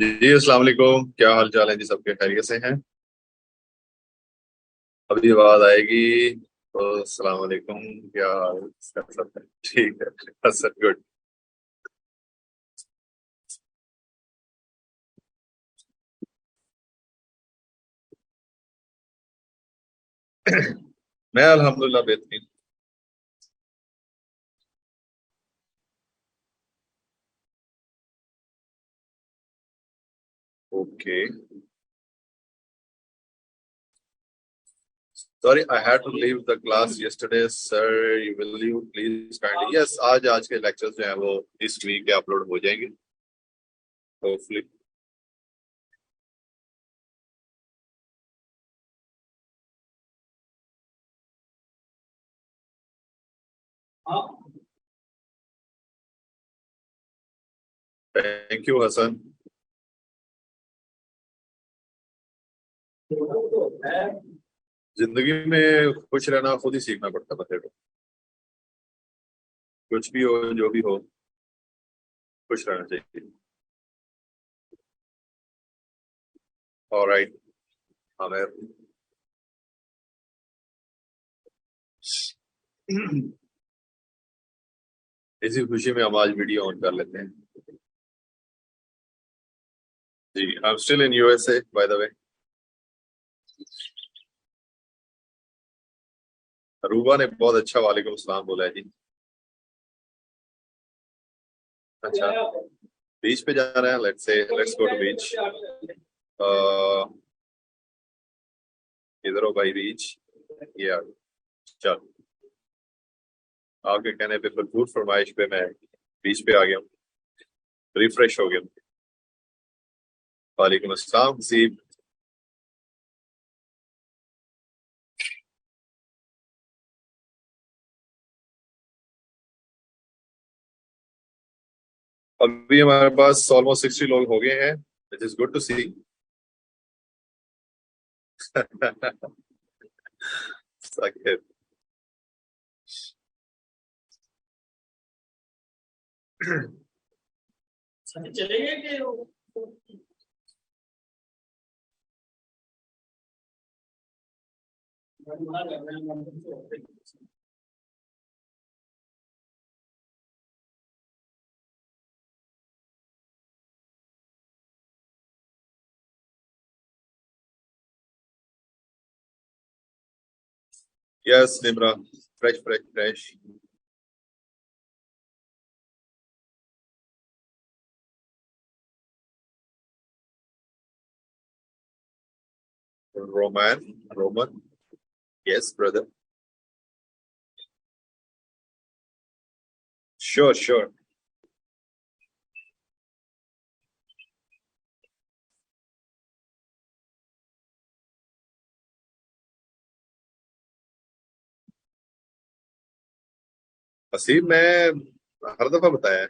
जी अस्सलाम वालेकुम। क्या हाल चाल है जी? सबके खैरियत से हैं? अभी आवाज आएगी तो अस्सलाम वालेकुम। क्या हाल? सब है? ठीक है सर, गुड। मैं अल्हम्दुलिल्लाह बेहतरीन। Okay. Sorry, I had to leave the class yesterday sir. Will you please kindly? Yes, आज के लेक्चर्स जो हैं वो इस वीक के अपलोड हो जाएंगे होपफुली। Thank you Hasan. जिंदगी में खुश रहना खुद ही सीखना पड़ता है बंदे को। कुछ भी हो, जो भी हो, खुश रहना चाहिए। ऑलराइट। हमें इसी खुशी में हम आज वीडियो ऑन कर लेते हैं। जी, I am still in USA by the way. Ruba ने बहुत अच्छा वालेकुम सलाम बोला है जी। अच्छा, बीच पे जाना है? लेट्स गो टू बीच। इधर हो भाई बीच। ये आ गए। चल, आपके कहने पे भरपूर फरमाइश पे मैं बीच पे आ गया हूँ। रिफ्रेश हो गया हूँ। वालेकुम अस्सलाम सी। अभी हमारे पास ऑलमोस्ट 60 लोग हो गए हैं, which is good to see. चलेंगे कि yes Nimra, fresh fresh fresh. Roman, yes brother. Sure sure. Asim, मैं हर दफा बताया है।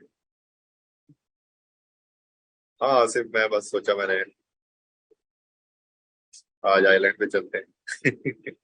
हाँ सिर्फ मैं बस सोचा मैंने आज आइलैंड पे चलते हैं।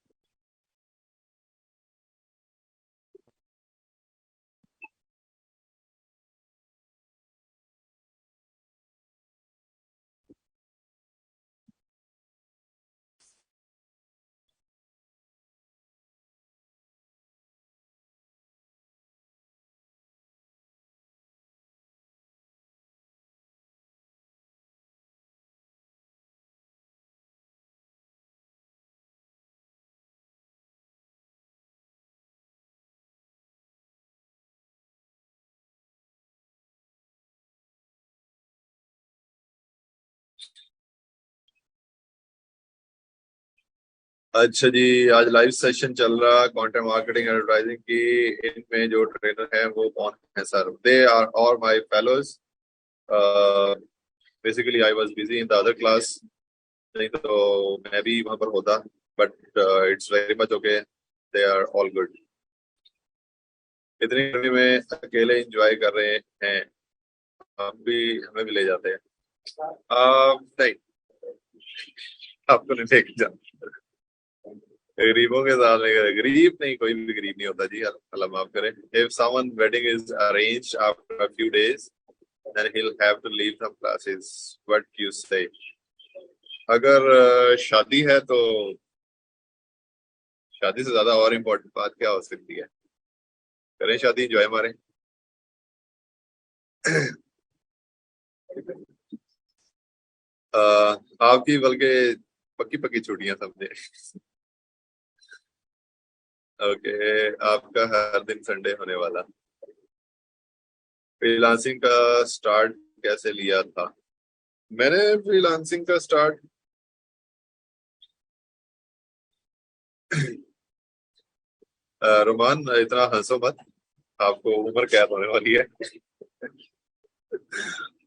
अच्छा जी, आज लाइव सेशन चल रहा कंटेंट मार्केटिंग एडवर्टाइजिंग की। इनमें जो ट्रेनर है वो कौन है sir? They are all my fellows. Basically I was busy in the other class, नहीं तो मैं भी वहां पर होता। But it's very much okay, they are all good. इतनी गर्मी में अकेले एंजॉय कर रहे हैं। हम भी, हमें भी ले जाते हैं। नहीं, आपको नहीं लेके जाना। गरीबों के साथ में गरीब नहीं, कोई भी गरीब नहीं होता जी, अल्लाह माफ करे। If someone wedding is arranged after a few days, and he'll have to leave some classes. What you say? अगर शादी है तो शादी से ज्यादा और इम्पोर्टेंट बात क्या हो सकती है? करें शादी, एंजॉय मारें। अ, आपकी बल्कि पक्की पक्की छुट्टियां समझे। ओके, आपका हर दिन संडे होने वाला। फ्रीलांसिंग का स्टार्ट कैसे लिया था? मैंने फ्रीलांसिंग का स्टार्ट रोमान इतना हंसो मत, आपको उम्र कैद होने वाली है।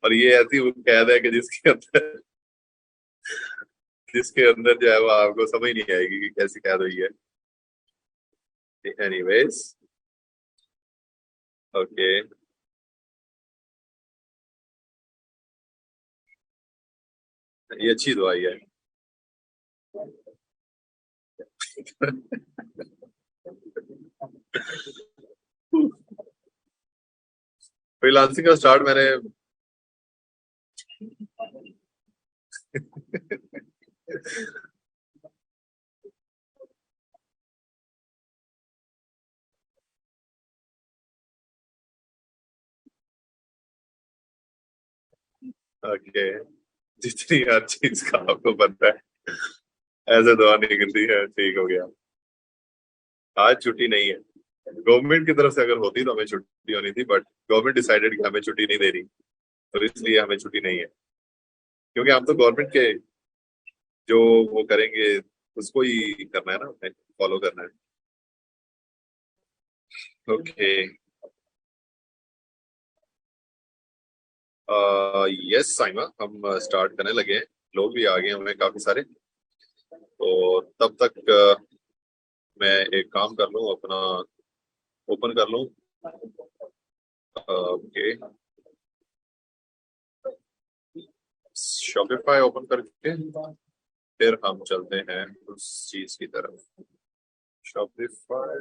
और ये ऐसी कैद है कि जिसके अंदर जो है वो आपको समझ नहीं आएगी कि कैसी कैद हुई है। Anyways, okay. ये अच्छी दवाई है। फ्रीलांसिंग का स्टार्ट मैंने ओके, जितनी हर चीज का आपको पता है, ऐसे दवा निकलती है, ठीक हो गया। आज छुट्टी नहीं है। गवर्नमेंट की तरफ से अगर होती तो हमें छुट्टी होनी थी, बट गवर्नमेंट डिसाइडेड कि हमें छुट्टी नहीं दे रही, तो इसलिए हमें छुट्टी नहीं है। क्योंकि हम तो गवर्नमेंट के जो वो करेंगे उसको ही करना है ना, हमें फॉलो करना है। ओके। यस साइमा, हम स्टार्ट करने लगे हैं। लोग भी आ गए हमें काफी सारे। तो तब तक मैं एक काम कर लूँ, अपना ओपन कर लूँ। ओके, शॉपिफाई ओपन करके फिर हम चलते हैं उस चीज की तरफ। शॉपिफाई,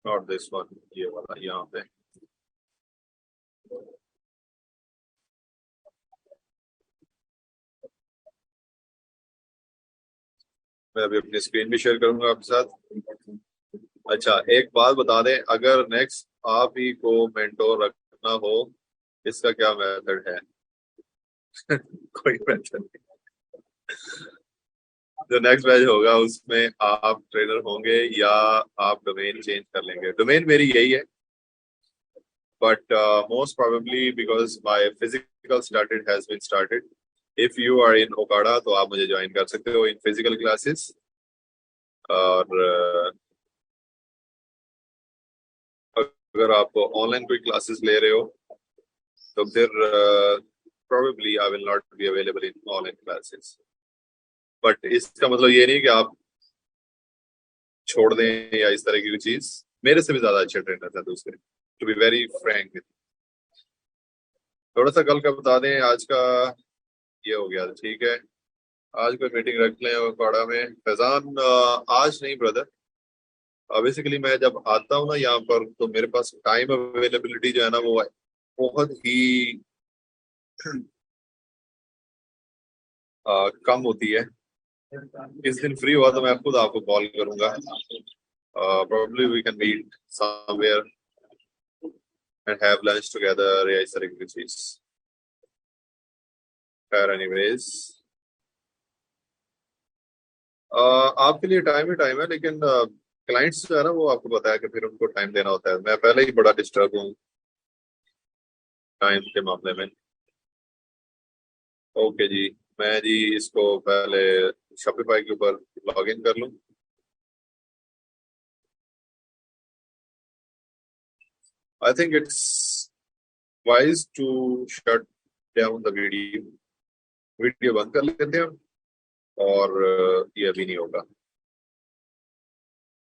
नॉट दिस वन, ये वाला यहाँ पे। मैं अभी अपनी स्क्रीन भी शेयर करूंगा आपके साथ। अच्छा, एक बात बता दें, अगर नेक्स्ट आप ही को मेंटोर रखना हो, इसका क्या मेथड है? कोई मेथड नहीं। जो नेक्स्ट बैच होगा उसमें आप ट्रेनर होंगे या आप डोमेन चेंज कर लेंगे? डोमेन मेरी यही है, but most probably because my physical started has been started. If you are in Okara तो आप मुझे ज्वाइन कर सकते हो इन फिजिकल क्लासेस। और अगर आप ऑनलाइन कोई क्लासेस ले रहे हो तो फिर probably I will not be available in online classes. But इसका मतलब ये नहीं कि आप छोड़ दें या इस तरह की कोई चीज। मेरे से भी ज्यादा अच्छे ट्रेनर है दूसरे, टू बी वेरी फ्रैंक। थोड़ा सा कल का बता दें, आज का ये हो गया, ठीक है। आज कोई मीटिंग रख लें पड़ा में फैजान? आज नहीं ब्रदर। बेसिकली मैं जब आता हूँ ना यहाँ पर, तो मेरे पास टाइम अवेलेबिलिटी जो है ना वो बहुत ही कम होती है। इस दिन फ्री हुआ तो मैं खुद आपको कॉल करूंगा। probably we can meet somewhere and have lunch together या इस तरह की चीज। खैर एनीवेज, आपके लिए टाइम ही टाइम है, लेकिन क्लाइंट्स जो है ना वो आपको पता है कि फिर उनको टाइम देना होता है। मैं पहले ही बड़ा डिस्टर्ब हूँ टाइम के मामले में। ओके जी, मैं जी इसको पहले शॉपिफाई के ऊपर लॉग इन कर लूँ। I think it's wise to shut down the video. Video बंद कर लेते हैं और ये अभी नहीं होगा,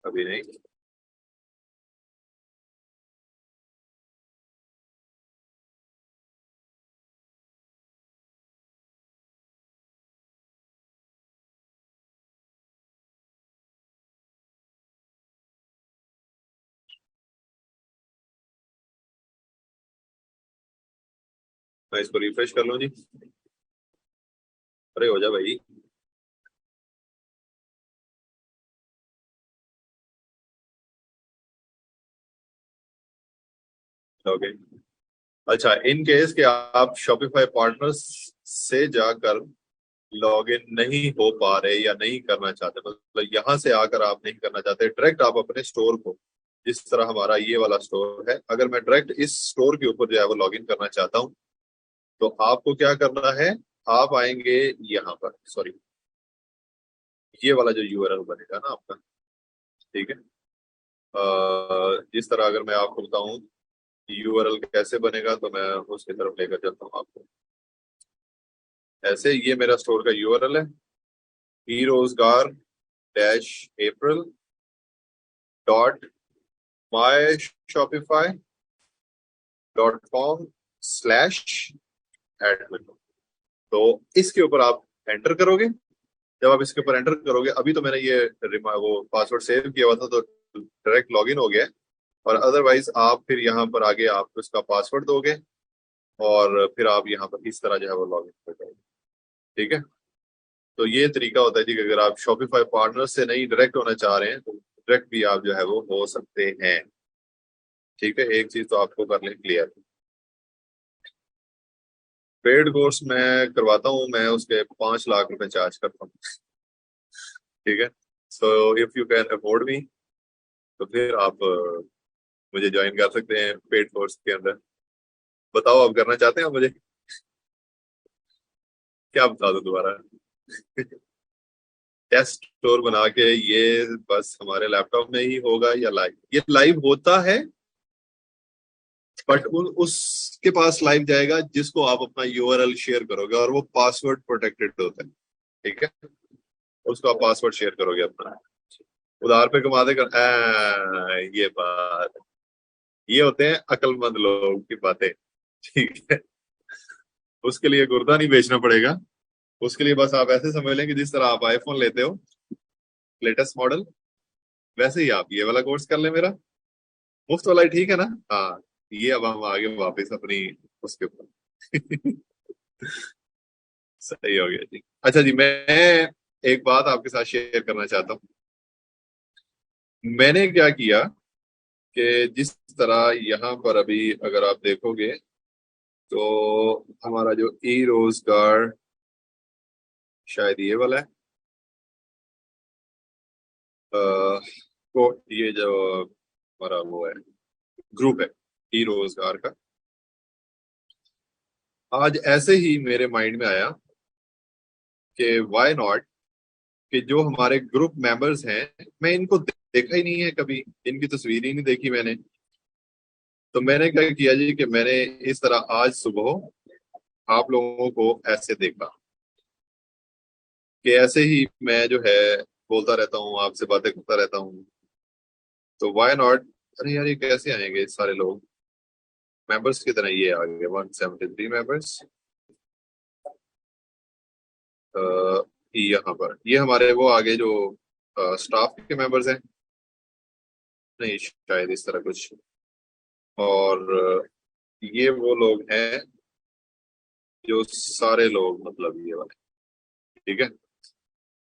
अभी नहीं। मैं इसको रिफ्रेश कर लूं जी। अरे हो जा भाई। ओके। अच्छा, इन केस के आप शॉपिफाई पार्टनर्स से जाकर लॉग इन नहीं हो पा रहे या नहीं करना चाहते, मतलब यहाँ से आकर आप नहीं करना चाहते, डायरेक्ट आप अपने स्टोर को, जिस तरह हमारा ये वाला स्टोर है, अगर मैं डायरेक्ट इस स्टोर के ऊपर जो है वो लॉग इन करना चाहता हूँ, तो आपको क्या करना है, आप आएंगे यहाँ पर, सॉरी, ये वाला जो यूआरएल बनेगा ना आपका, ठीक है। जिस तरह अगर मैं आपको बताऊं यूआरएल कैसे बनेगा, तो मैं उसकी तरफ लेकर चलता हूँ आपको। ऐसे ये मेरा स्टोर का यूआरएल है, ई रोजगार डैश अप्रैल डॉट माई Shopify dot com slash admin. तो इसके ऊपर आप एंटर करोगे। जब आप इसके ऊपर एंटर करोगे, अभी तो मैंने ये वो पासवर्ड सेव किया हुआ था तो डायरेक्ट लॉगिन हो गया है, और अदरवाइज आप फिर यहाँ पर आगे आप उसका पासवर्ड दोगे और फिर आप यहाँ पर इस तरह जो है वो लॉगिन कर जाओगे, ठीक है। तो ये तरीका होता है जी कि अगर आप शॉपिफाई पार्टनर से नहीं डायरेक्ट होना चाह रहे हैं तो डायरेक्ट भी आप जो है वो हो सकते हैं, ठीक है। एक चीज तो आपको कर लें क्लियर, पेड कोर्स मैं करवाता हूँ, मैं उसके 5 लाख रुपए चार्ज करता हूँ, ठीक है। So if you can afford me, तो फिर आप मुझे ज्वाइन कर सकते हैं पेड कोर्स के अंदर। बताओ आप करना चाहते हैं आप मुझे, क्या बता दो दोबारा। टेस्ट स्टोर बना के ये बस हमारे लैपटॉप में ही होगा या लाइव, ये लाइव होता है, बट उसके पास लाइव जाएगा जिसको आप अपना यूआरएल शेयर करोगे, और वो पासवर्ड प्रोटेक्टेड होता है, ठीक है। उसको आप पासवर्ड शेयर करोगे अपना, उधार पे कमा देगा। ये बात, ये होते हैं अक्लमंद लोगों की बातें, ठीक है। उसके लिए गुर्दा नहीं बेचना पड़ेगा, उसके लिए बस आप ऐसे समझ लें कि जिस तरह आप आईफोन लेते हो लेटेस्ट मॉडल, वैसे ही आप ये वाला कोर्स कर ले मेरा, मुफ्त वाला ही, ठीक है ना। हाँ, ये अब हम आगे वापस अपनी उसके ऊपर। सही हो गया जी। अच्छा जी, मैं एक बात आपके साथ शेयर करना चाहता हूँ। मैंने क्या किया कि जिस तरह यहाँ पर अभी अगर आप देखोगे तो हमारा जो ई रोजगार, शायद ये वाला है, तो ये जो हमारा वो है ग्रुप है ई रोजगार का, आज ऐसे ही मेरे माइंड में आया कि व्हाई नॉट, कि जो हमारे ग्रुप मेंबर्स हैं, मैं इनको देखा ही नहीं है कभी, इनकी तस्वीर ही नहीं देखी मैंने। तो मैंने क्या किया जी कि मैंने इस तरह आज सुबह आप लोगों को ऐसे देखा कि ऐसे ही मैं जो है बोलता रहता हूँ, आपसे बातें करता रहता हूँ, तो व्हाई नॉट, अरे यार ये कैसे आएंगे सारे लोग मेंबर्स की तरह, ये आ गए 173 मेंबर्स। यहाँ पर ये हमारे वो आगे जो स्टाफ के मेंबर्स हैं, नहीं शायद इस तरह कुछ, और ये वो लोग हैं जो सारे लोग, मतलब ये वाले, ठीक है।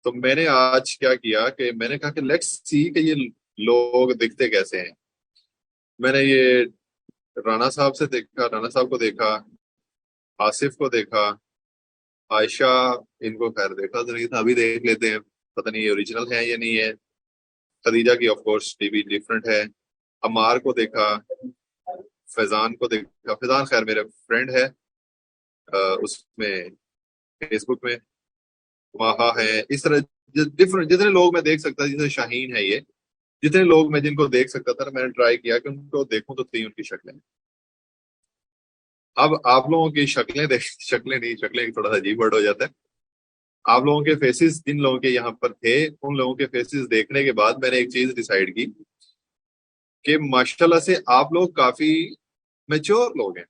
तो मैंने आज क्या किया कि मैंने कहा कि लेट्स सी कि ये लोग दिखते कैसे हैं। मैंने ये राणा साहब से देखा, राणा साहब को देखा, आसिफ को देखा, आयशा, इनको खैर देखा तो नहीं था, अभी देख लेते हैं, पता नहीं ये ओरिजिनल है या नहीं है। खदीजा की ऑफ कोर्स टीवी डिफरेंट है। अमार को देखा, फैजान को देखा, फैजान खैर मेरे फ्रेंड है उसमें, फेसबुक में, वहा है, इस तरह डिफरेंट जितने लोग मैं देख सकता, जैसे शाहीन है ये, जितने लोग मैं जिनको देख सकता था ना, मैंने ट्राई किया कि उनको देखूं तो थी उनकी शक्लें। अब आप लोगों की शक्लें देख, शक्लें नहीं, शक्लें थोड़ा सा अजीब वर्ड हो जाता है। आप लोगों के फेसेस जिन लोगों के यहाँ पर थे, उन लोगों के फेसेस देखने के बाद मैंने एक चीज डिसाइड की कि माशाल्लाह से आप लोग काफी मेच्योर लोग हैं,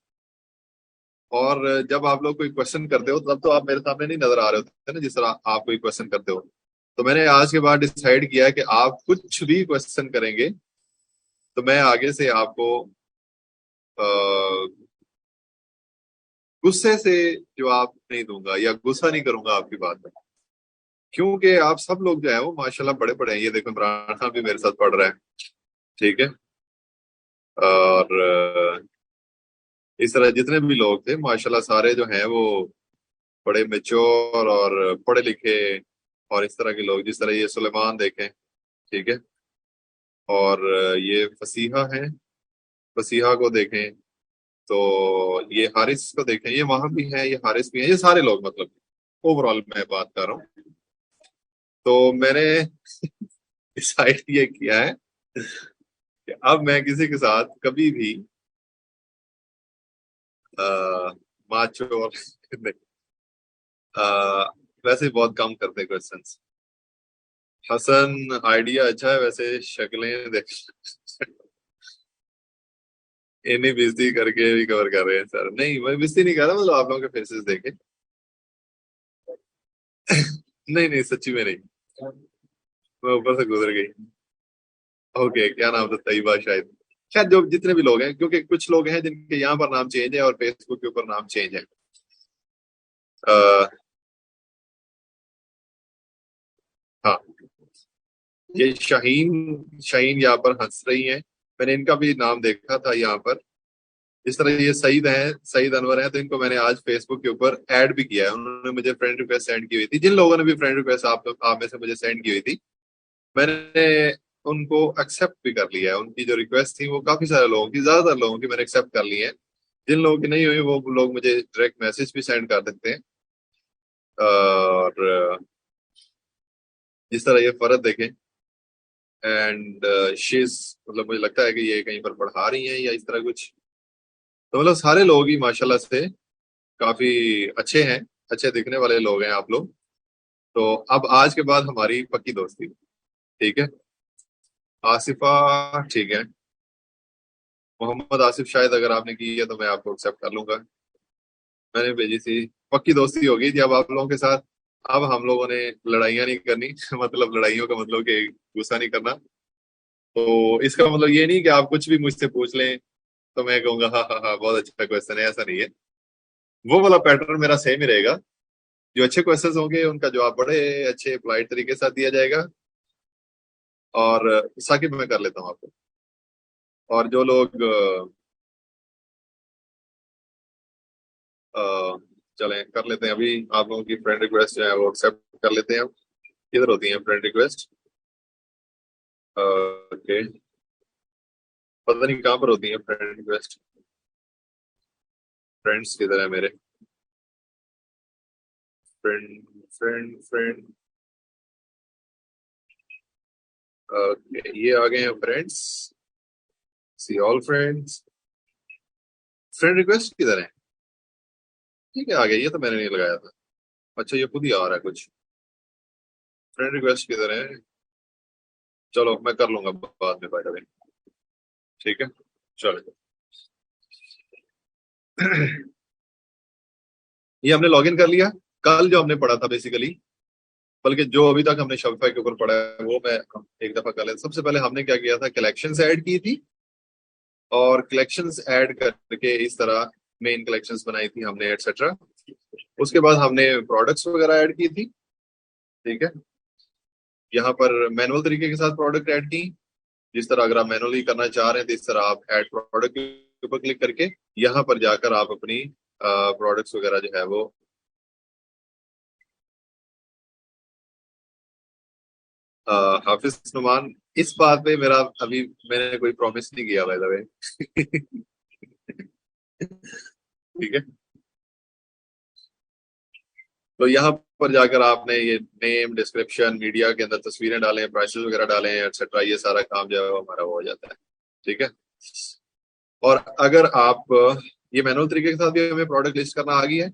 और जब आप लोग कोई क्वेश्चन करते हो तब तो आप मेरे सामने नहीं नजर आ रहे होते ना, जिस तरह आप कोई क्वेश्चन करते हो। तो मैंने आज के बाद डिसाइड किया है कि आप कुछ भी क्वेश्चन करेंगे तो मैं आगे से आपको गुस्से से जवाब नहीं दूंगा या गुस्सा नहीं करूंगा आपकी बात में, क्योंकि आप सब लोग जो है वो माशाल्लाह बड़े बड़े हैं। ये देखो इमरान खान भी मेरे साथ पढ़ रहा है, ठीक है। और इस तरह जितने भी लोग थे माशाल्लाह सारे जो हैं वो बड़े मेच्योर और पढ़े लिखे और इस तरह के लोग, जिस तरह ये सुलेमान देखें, ठीक है। और ये फसीहा है, फसीहा को देखें, तो ये हारिस को देखें, ये वहां भी है, ये हारिस भी है, ये सारे लोग मतलब ओवरऑल मैं बात कर रहा हूँ। तो मैंने डिसाइड ये किया है कि अब मैं किसी के साथ कभी भी माचो और नहीं, आ, वैसे बहुत कम करते क्वेश्चंस। हसन आइडिया अच्छा है, वैसे शक्लें देख इन्हीं बेइज्जती करके भी कवर कर रहे हैं सर। नहीं मैं बेइज्जती नहीं कर रहा, मतलब आप लोगों के फेसेस देखे। नहीं नहीं सच्ची में नहीं, मैं ऊपर से गुजर गई। ओके क्या नाम था, तैयबा शायद, शायद जो जितने भी लोग हैं, क्योंकि कुछ लोग हैं जिनके यहाँ पर नाम चेंज है और फेसबुक के ऊपर नाम चेंज है। आ, हाँ, ये शाहीन शाहीन यहाँ पर हंस रही हैं, मैंने इनका भी नाम देखा था यहाँ पर। इस तरह ये सईद हैं, सईद अनवर हैं, तो इनको मैंने आज फेसबुक के ऊपर ऐड भी किया है। उन्होंने मुझे फ्रेंड रिक्वेस्ट सेंड की हुई थी, जिन लोगों ने भी फ्रेंड रिक्वेस्ट आप में से मुझे सेंड की हुई थी, मैंने उनको एक्सेप्ट भी कर लिया है। उनकी जो रिक्वेस्ट थी वो काफी सारे लोगों की, ज्यादातर लोगों की मैंने एक्सेप्ट कर ली है। जिन लोगों की नहीं हुई वो लोग मुझे डायरेक्ट मैसेज भी सेंड कर सकते हैं। और जिस तरह ये फरत देखें, एंड शीज, मतलब मुझे लगता है कि ये कहीं पर पढ़ा रही हैं या इस तरह कुछ। तो मतलब सारे लोग ही माशाल्लाह से काफी अच्छे हैं, अच्छे दिखने वाले लोग हैं आप लोग। तो अब आज के बाद हमारी पक्की दोस्ती, ठीक है। आसिफा, ठीक है। मोहम्मद आसिफ शायद अगर आपने की है तो मैं आपको एक्सेप्ट कर लूंगा। मैंने भेजी थी, पक्की दोस्ती होगी जी अब आप लोगों के साथ। अब हम लोगों ने लड़ाइयाँ नहीं करनी मतलब लड़ाइयों का मतलब कि गुस्सा नहीं करना। तो इसका मतलब ये नहीं कि आप कुछ भी मुझसे पूछ लें तो मैं कहूंगा हाँ हाँ हाँ बहुत अच्छा क्वेश्चन है, ऐसा नहीं है। वो वाला पैटर्न मेरा सेम ही रहेगा। जो अच्छे क्वेश्चंस होंगे उनका जवाब बड़े अच्छे पोलाइट तरीके से दिया जाएगा। और साकिब मैं कर लेता हूँ आपको। और जो लोग चलें कर लेते हैं, अभी आप लोगों की फ्रेंड रिक्वेस्ट जो है वो एक्सेप्ट कर लेते हैं। किधर होती है फ्रेंड रिक्वेस्ट? ओके, पता नहीं कहाँ पर होती है फ्रेंड रिक्वेस्ट। फ्रेंड्स किधर है मेरे? फ्रेंड फ्रेंड फ्रेंड, ओके ये आ गए हैं friends, see all friends. Friend request किधर है? ठीक है आ गया, ये तो मैंने नहीं लगाया था। अच्छा ये खुद ही आ रहा है कुछ। फ्रेंड रिक्वेस्ट किधर है? चलो मैं कर लूंगा बाद में, बाय द वे, ठीक है। चलो ये हमने लॉगिन कर लिया। कल जो हमने पढ़ा था बेसिकली, बल्कि जो अभी तक हमने शॉपिफाई के ऊपर पढ़ा है वो मैं एक दफा कर लेता। सबसे पहले हमने क्या किया था, कलेक्शंस ऐड की थी, और कलेक्शंस ऐड करके इस तरह मेन कलेक्शंस बनाई थी हमने एटसेट्रा। उसके बाद हमने प्रोडक्ट्स वगैरह ऐड की थी, ठीक है। यहाँ पर मैनुअल तरीके के साथ प्रोडक्ट ऐड की। जिस तरह अगर आप मैनुअली करना चाह रहे हैं तो इस तरह आप ऐड प्रोडक्ट के ऊपर क्लिक करके यहाँ पर जाकर आप अपनी प्रोडक्ट्स वगैरह जो है वो हाफिज नुमान, इस बात पे मेरा अभी मैंने कोई प्रॉमिस नहीं किया बाय द वे ठीक है। तो यहाँ पर जाकर आपने ये नेम, डिस्क्रिप्शन, मीडिया के अंदर तस्वीरें डालें, प्राइसेस वगैरह डालें एटसेट्रा, ये सारा काम जो है वो हमारा वो हो जाता है, ठीक है। और अगर आप ये मैनुअल तरीके के साथ भी हमें प्रोडक्ट लिस्ट करना आ गई है।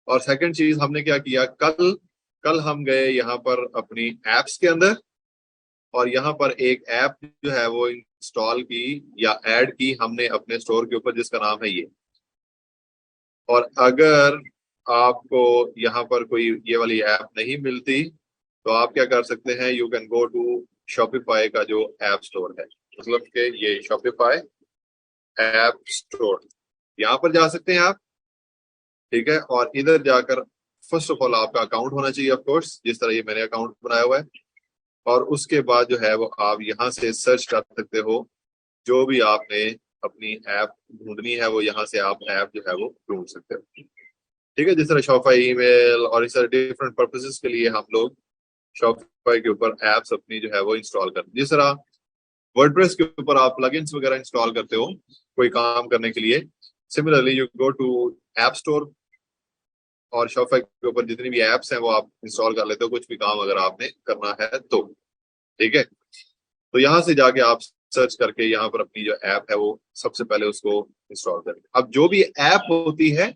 और सेकंड चीज हमने क्या किया, कल कल हम गए यहाँ पर अपनी एप्स के अंदर, और यहाँ पर एक ऐप जो है वो इंस्टॉल की या ऐड की हमने अपने स्टोर के ऊपर, जिसका नाम है ये। और अगर आपको यहाँ पर कोई ये वाली ऐप नहीं मिलती तो आप क्या कर सकते हैं, you can go to Shopify का जो ऐप स्टोर है, मतलब कि ये शॉपिफाई ऐप स्टोर, यहाँ पर जा सकते हैं आप। ठीक है। और इधर जाकर फर्स्ट ऑफ ऑल आपका अकाउंट होना चाहिए ऑफ कोर्स, जिस तरह ये मैंने अकाउंट बनाया हुआ है। और उसके बाद जो है वो आप यहाँ से सर्च कर सकते हो, जो भी आपने अपनी ऐप ढूंढनी है वो यहाँ से आप ऐप जो है वो ढूंढ सकते हो। ठीक है, जिस तरह शॉपिफाई ईमेल और इस तरह डिफरेंट पर्पसेस के लिए हम लोग शॉपिफाई के ऊपर एप्स अपनी जो है वो इंस्टॉल करते हैं। जिस तरह वर्डप्रेस के ऊपर आप प्लगइन्स वगैरह इंस्टॉल करते हो कोई काम करने के लिए, similarly you go to app store और शॉपिफाई के ऊपर जितनी भी एप्स हैं वो आप इंस्टॉल कर लेते हो कुछ भी काम अगर आपने करना है तो। ठीक है, तो यहाँ से जाके आप सर्च करके यहाँ पर अपनी जो ऐप है वो सबसे पहले उसको इंस्टॉल करें। अब जो भी ऐप होती है,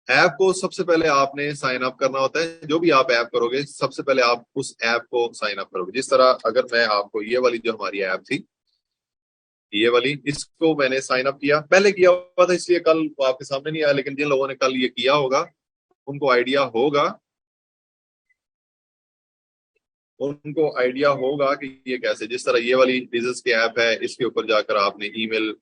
ऐप को सबसे पहले आपने साइन अप करना होता है। जो भी आप ऐप करोगे सबसे पहले आप उस ऐप को साइन अप करोगे। जिस तरह अगर मैं आपको ये वाली जो हमारी ऐप थी, ये वाली, इसको मैंने साइन अप किया, पहले किया हुआ था इसलिए कल आपके सामने नहीं आया, लेकिन जिन लोगों ने कल ये किया होगा उनको आइडिया होगा, उनको आइडिया होगा कि ये कैसे। जिस तरह ये वाली बिजनेस की ऐप है, इसके ऊपर जाकर आपने ईमेल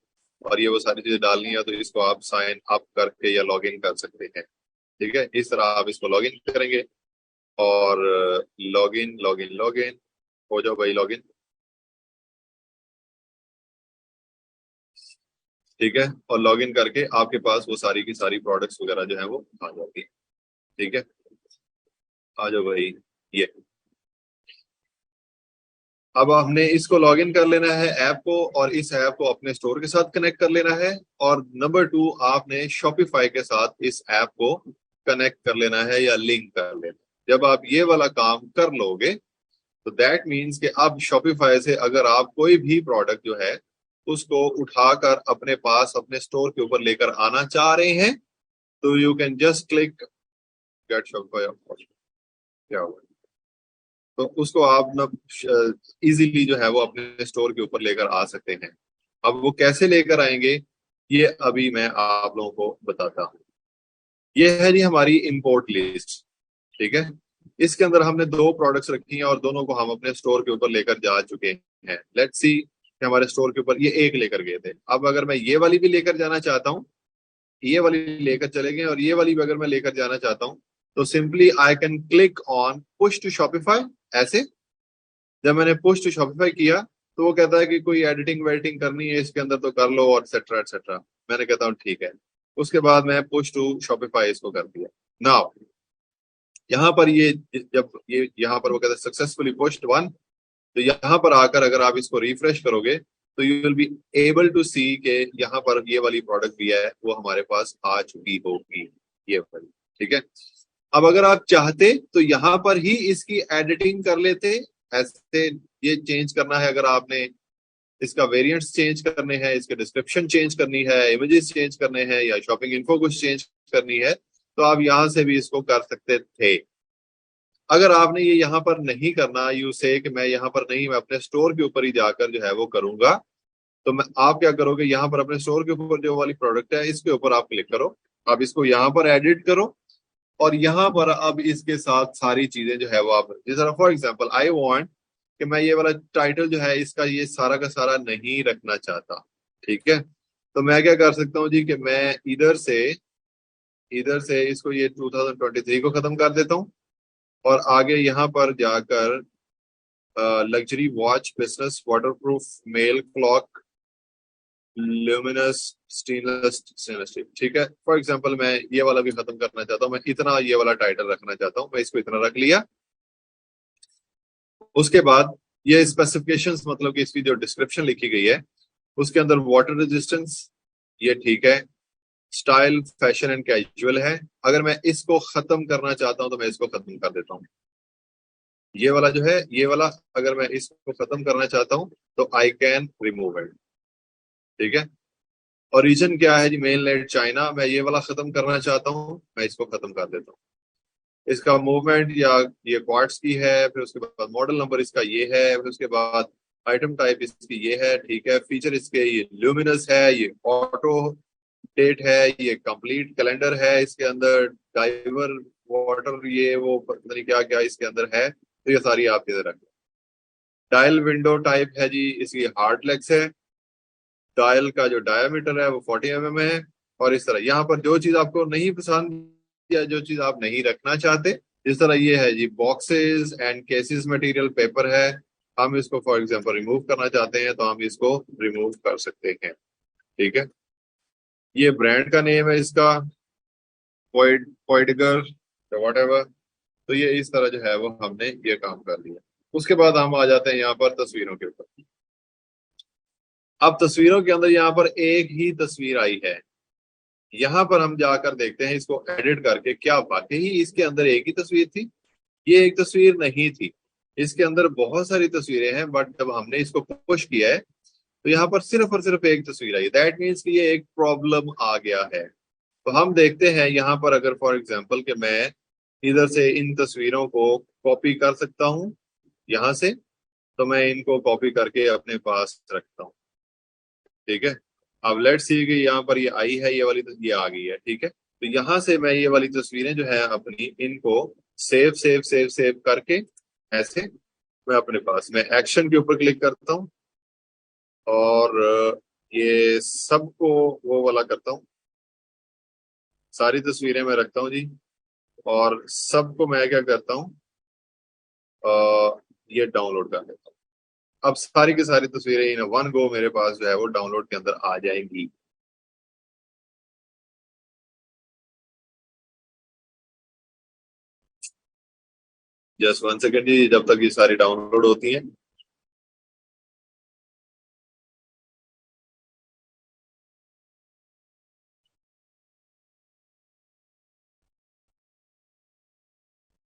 और ये वो सारी चीजें डालनी है, तो इसको आप साइन अप करके या लॉग इन कर सकते हैं। ठीक है, इस तरह आप इसको लॉग इन करेंगे और log in log in log in हो जाओ भाई, लॉग इन। ठीक है, और लॉग इन करके आपके पास वो सारी की सारी प्रोडक्ट्स वगैरह जो है वो आ जाती है। ठीक है, आ जाओ भाई। ये अब हमने इसको लॉग इन कर लेना है ऐप को, और इस ऐप को अपने स्टोर के साथ कनेक्ट कर लेना है। और नंबर 2, आपने शॉपिफाई के साथ इस ऐप को कनेक्ट कर लेना है या लिंक कर लेना है। जब आप ये वाला काम कर लोगे तो दैट मीन्स कि अब शॉपिफाई से अगर आप कोई भी प्रोडक्ट जो है उसको उठाकर अपने पास अपने स्टोर के ऊपर लेकर आना चाह रहे हैं, तो you can just click get Shopify. क्या हुआ, तो उसको आप ना इजीली जो है वो अपने स्टोर के ऊपर लेकर आ सकते हैं। अब वो कैसे लेकर आएंगे ये अभी मैं आप लोगों को बताता हूँ। ये है जी हमारी इंपोर्ट लिस्ट। ठीक है, इसके अंदर हमने 2 प्रोडक्ट्स रखी हैं और दोनों को हम अपने स्टोर के ऊपर लेकर जा चुके हैं। लेट्स सी कि हमारे स्टोर के ऊपर ये एक लेकर गए थे। अब अगर मैं ये वाली भी लेकर जाना चाहता हूँ, ये वाली लेकर चले गए, और ये वाली भी अगर मैं लेकर जाना चाहता हूँ, तो simply I can click on push to Shopify. ऐसे जब मैंने पुश टू शॉपिफाई किया तो वो कहता है कि कोई एडिटिंग वेडिटिंग करनी है इसके अंदर तो कर लो और एक्सेट्रा एक्सेट्रा। मैंने कहता हूँ ठीक है। उसके बाद मैं पुश टू शॉपिफाई इसको कर दिया। नाउ यहाँ पर ये जब ये यहाँ पर वो कहता है सक्सेसफुली पुश्ड 1, तो यहाँ पर आकर अगर आप इसको रिफ्रेश करोगे तो you will be able to see के यहाँ पर ये वाली प्रोडक्ट भी है वो हमारे पास आ चुकी होगी, ये वाली। ठीक है, अब अगर आप चाहते तो यहाँ पर ही इसकी एडिटिंग कर लेते। ऐसे ये चेंज करना है, अगर आपने इसका वेरिएंट्स चेंज करने हैं, इसके डिस्क्रिप्शन चेंज करनी है, इमेजेस चेंज करने हैं, या शॉपिंग इन्फो कुछ चेंज करनी है, तो आप यहाँ से भी इसको कर सकते थे। अगर आपने ये यहाँ पर नहीं करना, यू से कि मैं यहाँ पर नहीं, मैं अपने स्टोर के ऊपर ही जाकर जो है वो करूंगा, तो मैं आप क्या करोगे, यहाँ पर अपने स्टोर के ऊपर जो वाली प्रोडक्ट है इसके ऊपर आप क्लिक करो। आप इसको यहाँ पर एडिट करो और यहाँ पर अब इसके साथ सारी चीजें जो है वो आप, जिस तरह फॉर एग्जाम्पल आई वॉन्ट कि मैं ये वाला टाइटल जो है इसका ये सारा का सारा नहीं रखना चाहता। ठीक है, तो मैं क्या कर सकता हूँ जी कि मैं इधर से इसको ये 2023 को खत्म कर देता हूँ और आगे यहाँ पर जाकर luxury watch business waterproof male clock luminous stainless stainless steel. ठीक है, फॉर एग्जांपल मैं ये वाला भी खत्म करना चाहता हूँ, मैं इतना ये वाला टाइटल रखना चाहता हूँ, मैं इसको इतना रख लिया। उसके बाद ये स्पेसिफिकेशंस, मतलब कि इसकी जो डिस्क्रिप्शन लिखी गई है उसके अंदर वाटर रेजिस्टेंस, ये ठीक है, स्टाइल फैशन एंड कैजुअल है। अगर मैं इसको खत्म करना चाहता हूं तो मैं इसको खत्म कर देता हूँ। ये वाला जो है, ये वाला अगर मैं इसको खत्म करना चाहता हूँ तो आई कैन रिमूव इट। ठीक है, ओरिजिन क्या है जी, मेन लैंड चाइना, मैं ये वाला खत्म करना चाहता हूँ, मैं इसको खत्म कर देता हूँ। इसका मूवमेंट या ये क्वार्ट्स की है, फिर उसके बाद मॉडल नंबर इसका ये है, फिर उसके बाद आइटम टाइप इसकी ये है। ठीक है, फीचर इसके ये ल्यूमिनस है, ये ऑटो डेट है, ये कंप्लीट कैलेंडर है, इसके अंदर डाइवर वाटर ये वो पता नहीं क्या क्या इसके अंदर है, तो ये सारी आप इधर रखें। डायल विंडो टाइप है जी, इसकी हार्ड लेग्स है। डायल का जो डायमीटर है वो 40 mm है। और इस तरह यहाँ पर जो चीज आपको नहीं पसंद या जो चीज आप नहीं रखना चाहते, इस तरह ये है जी, boxes and cases material paper है, हम इसको फॉर एग्जांपल रिमूव करना चाहते हैं तो हम इसको रिमूव कर सकते हैं। ठीक है, ये ब्रांड का नेम है इसका, पॉइडगर वट एवर। तो ये इस तरह जो है वो हमने ये काम कर लिया। उसके बाद हम आ जाते हैं यहाँ पर तस्वीरों के ऊपर। अब तस्वीरों के अंदर यहाँ पर एक ही तस्वीर आई है, यहाँ पर हम जाकर देखते हैं इसको एडिट करके, क्या वाकई ही इसके अंदर एक ही तस्वीर थी? ये एक तस्वीर नहीं थी, इसके अंदर बहुत सारी तस्वीरें हैं, बट जब हमने इसको पुश किया है तो यहाँ पर सिर्फ और सिर्फ एक तस्वीर आई। दैट मीन्स कि ये एक प्रॉब्लम आ गया है। तो हम देखते हैं यहाँ पर, अगर फॉर एग्जाम्पल कि मैं इधर से इन तस्वीरों को कॉपी कर सकता हूँ यहाँ से, तो मैं इनको कॉपी करके अपने पास रखता हूँ। ठीक है, अब लेट्स सी कि यहाँ पर ये आई है, ये वाली ये आ गई है। ठीक है, तो यहाँ से मैं ये वाली तस्वीरें जो है अपनी, इनको सेव सेव सेव सेव करके ऐसे मैं अपने पास, मैं एक्शन के ऊपर क्लिक करता हूँ और ये सबको वो वाला करता हूँ, सारी तस्वीरें मैं रखता हूँ जी, और सबको मैं क्या करता हूँ, ये डाउनलोड कर लेता हूँ। अब सारी की सारी तस्वीरें इन वन गो मेरे पास जो है वो डाउनलोड के अंदर आ जाएंगी। जस्ट वन सेकेंड जी, जब तक ये सारी डाउनलोड होती हैं।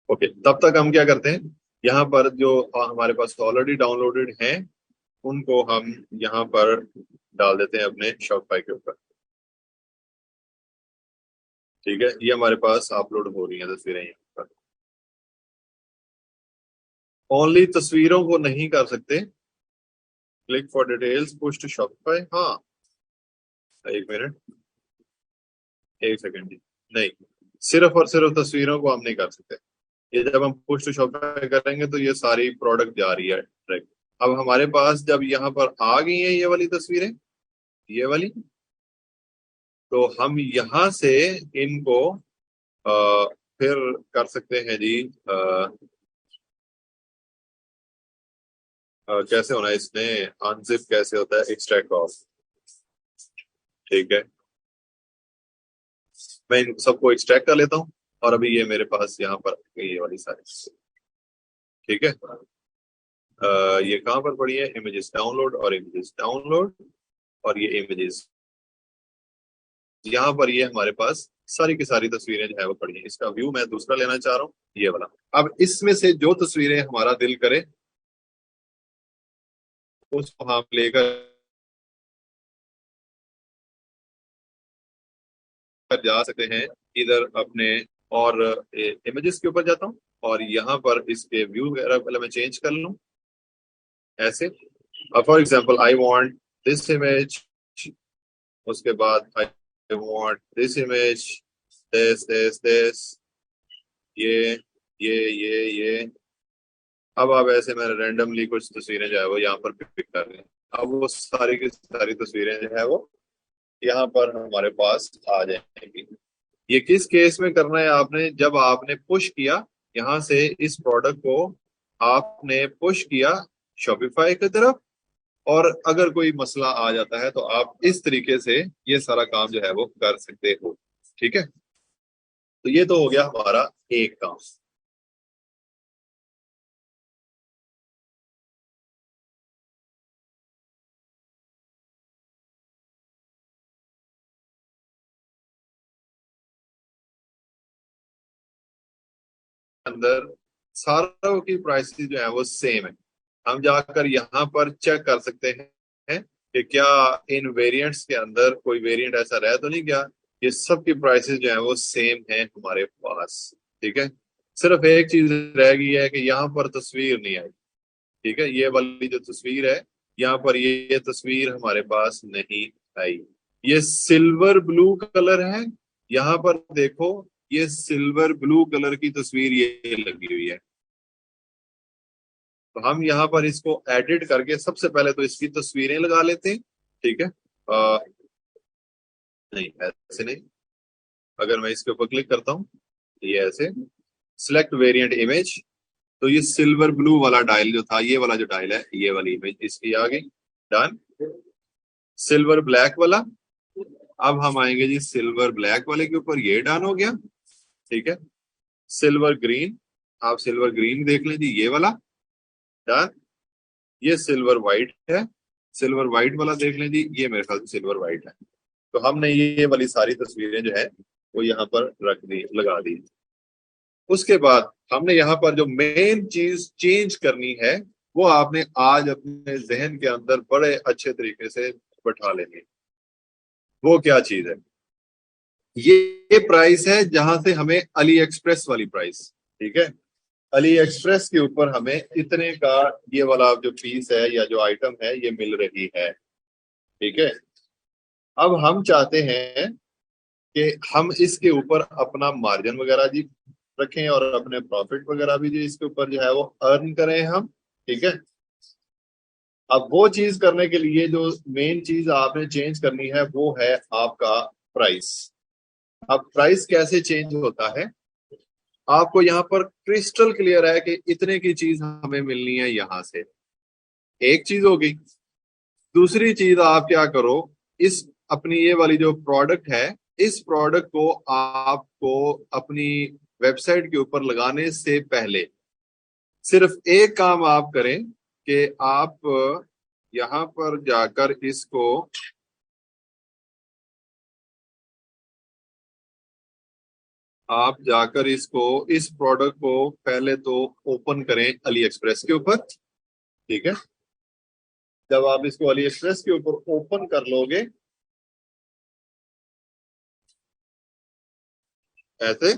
ओके, तब तक हम क्या करते हैं, यहाँ पर जो हमारे पास ऑलरेडी डाउनलोडेड हैं उनको हम यहाँ पर डाल देते हैं अपने शॉपिफाई के ऊपर। ठीक है, ये हमारे पास अपलोड हो रही है तस्वीरें यहाँ पर। ओनली तस्वीरों को नहीं कर सकते, click for details push to Shopify. हाँ, एक मिनट, एक सेकेंड जी, नहीं, सिर्फ और सिर्फ तस्वीरों को हम नहीं कर सकते। ये जब हम पुश टू शॉपिफाई करेंगे तो ये सारी प्रोडक्ट जा रही है डायरेक्ट। अब हमारे पास जब यहाँ पर आ गई है ये वाली तस्वीरें, ये वाली, तो हम यहाँ से इनको फिर कर सकते हैं जी, कैसे होना है इसमें, अनजिप कैसे होता है, एक्सट्रैक्ट ऑफ। ठीक है, मैं इन सबको एक्सट्रैक्ट कर लेता हूँ और अभी ये मेरे पास यहाँ पर ये वाली सारी। ठीक है, ये कहाँ पर पड़ी है, इमेजेस डाउनलोड और इमेजेस डाउनलोड, और ये इमेजेस यहाँ पर, ये हमारे पास सारी की सारी तस्वीरें जो है वो पड़ी है। इसका व्यू मैं दूसरा लेना चाह रहा हूँ, ये वाला। अब इसमें से जो तस्वीरें हमारा दिल करे उसको हम लेकर जा सकते हैं इधर अपने, और इमेजेस के ऊपर जाता हूँ और यहाँ पर इसके व्यू वगैरह पहले मैं चेंज कर लूँ ऐसे। For example I want this image, उसके बाद I want this image, this ये ये। अब आप ऐसे मैंने रैंडमली कुछ तस्वीरें जो है वो यहाँ पर पिक कर रहे हैं। अब वो सारी की सारी तस्वीरें जो है वो यहाँ पर हमारे पास आ जाएंगी। ये किस केस में करना है आपने, जब आपने पुश किया यहाँ से इस प्रोडक्ट को, आपने पुश किया शॉपिफाई की तरफ, और अगर कोई मसला आ जाता है तो आप इस तरीके से ये सारा काम जो है वो कर सकते हो। ठीक है, तो ये तो हो गया हमारा एक काम। अंदर सारों की प्राइसेस जो है वो सेम है। हम जाकर यहाँ पर चेक कर सकते हैं कि क्या इन वेरिएंट्स के अंदर कोई वेरिएंट ऐसा रह तो नहीं गया। ये सब की प्राइसेस जो है वो सेम है हमारे पास। ठीक है, सिर्फ एक चीज रह गई है कि यहाँ पर तस्वीर नहीं आई। ठीक है, ये वाली जो तस्वीर है यहाँ पर, ये तस्वीर हमारे पास नहीं आई। ये सिल्वर ब्लू कलर है, यहाँ पर देखो, ये सिल्वर ब्लू कलर की तस्वीर ये लगी हुई है। तो हम यहाँ पर इसको एडिट करके सबसे पहले तो इसकी तस्वीरें लगा लेते हैं। ठीक है, नहीं, ऐसे नहीं। अगर मैं इसके ऊपर क्लिक करता हूँ, ये ऐसे सिलेक्ट वेरिएंट इमेज, तो ये सिल्वर ब्लू वाला डायल जो था, ये वाला जो डायल है, ये वाली इमेज इसकी आ गई। डन। सिल्वर ब्लैक वाला, अब हम आएंगे जी सिल्वर ब्लैक वाले के ऊपर, ये डन हो गया। ठीक है। सिल्वर ग्रीन, आप सिल्वर ग्रीन देख लें जी, ये वाला डन। ये सिल्वर व्हाइट है, सिल्वर व्हाइट वाला देख लें जी, ये मेरे ख्याल से सिल्वर व्हाइट है। तो हमने ये वाली सारी तस्वीरें जो है वो यहाँ पर रख दी, लगा दी। उसके बाद हमने यहाँ पर जो मेन चीज चेंज करनी है, वो आपने आज अपने जहन के अंदर बड़े अच्छे तरीके से बैठा लेनी है। वो क्या चीज है? ये प्राइस है जहां से हमें अली एक्सप्रेस वाली प्राइस। ठीक है। अली एक्सप्रेस के ऊपर हमें इतने का ये वाला जो पीस है या जो आइटम है ये मिल रही है। ठीक है। अब हम चाहते हैं कि हम इसके ऊपर अपना मार्जिन वगैरह जी रखें और अपने प्रॉफिट वगैरह भी जी इसके ऊपर जो है वो अर्न करें हम। ठीक है। अब वो चीज करने के लिए जो मेन चीज आपने चेंज करनी है वो है आपका प्राइस। अब प्राइस कैसे चेंज होता है? आपको यहाँ पर क्रिस्टल क्लियर है कि इतने की चीज हमें मिलनी है यहां से। एक चीज होगी। दूसरी चीज आप क्या करो, इस अपनी ये वाली जो प्रोडक्ट है, इस प्रोडक्ट को आपको अपनी वेबसाइट के ऊपर लगाने से पहले सिर्फ एक काम आप करें कि आप यहां पर जाकर इसको आप जाकर इसको इस प्रोडक्ट को पहले तो ओपन करें अली एक्सप्रेस के ऊपर। ठीक है। जब आप इसको अली एक्सप्रेस के ऊपर ओपन कर लोगे ऐसे,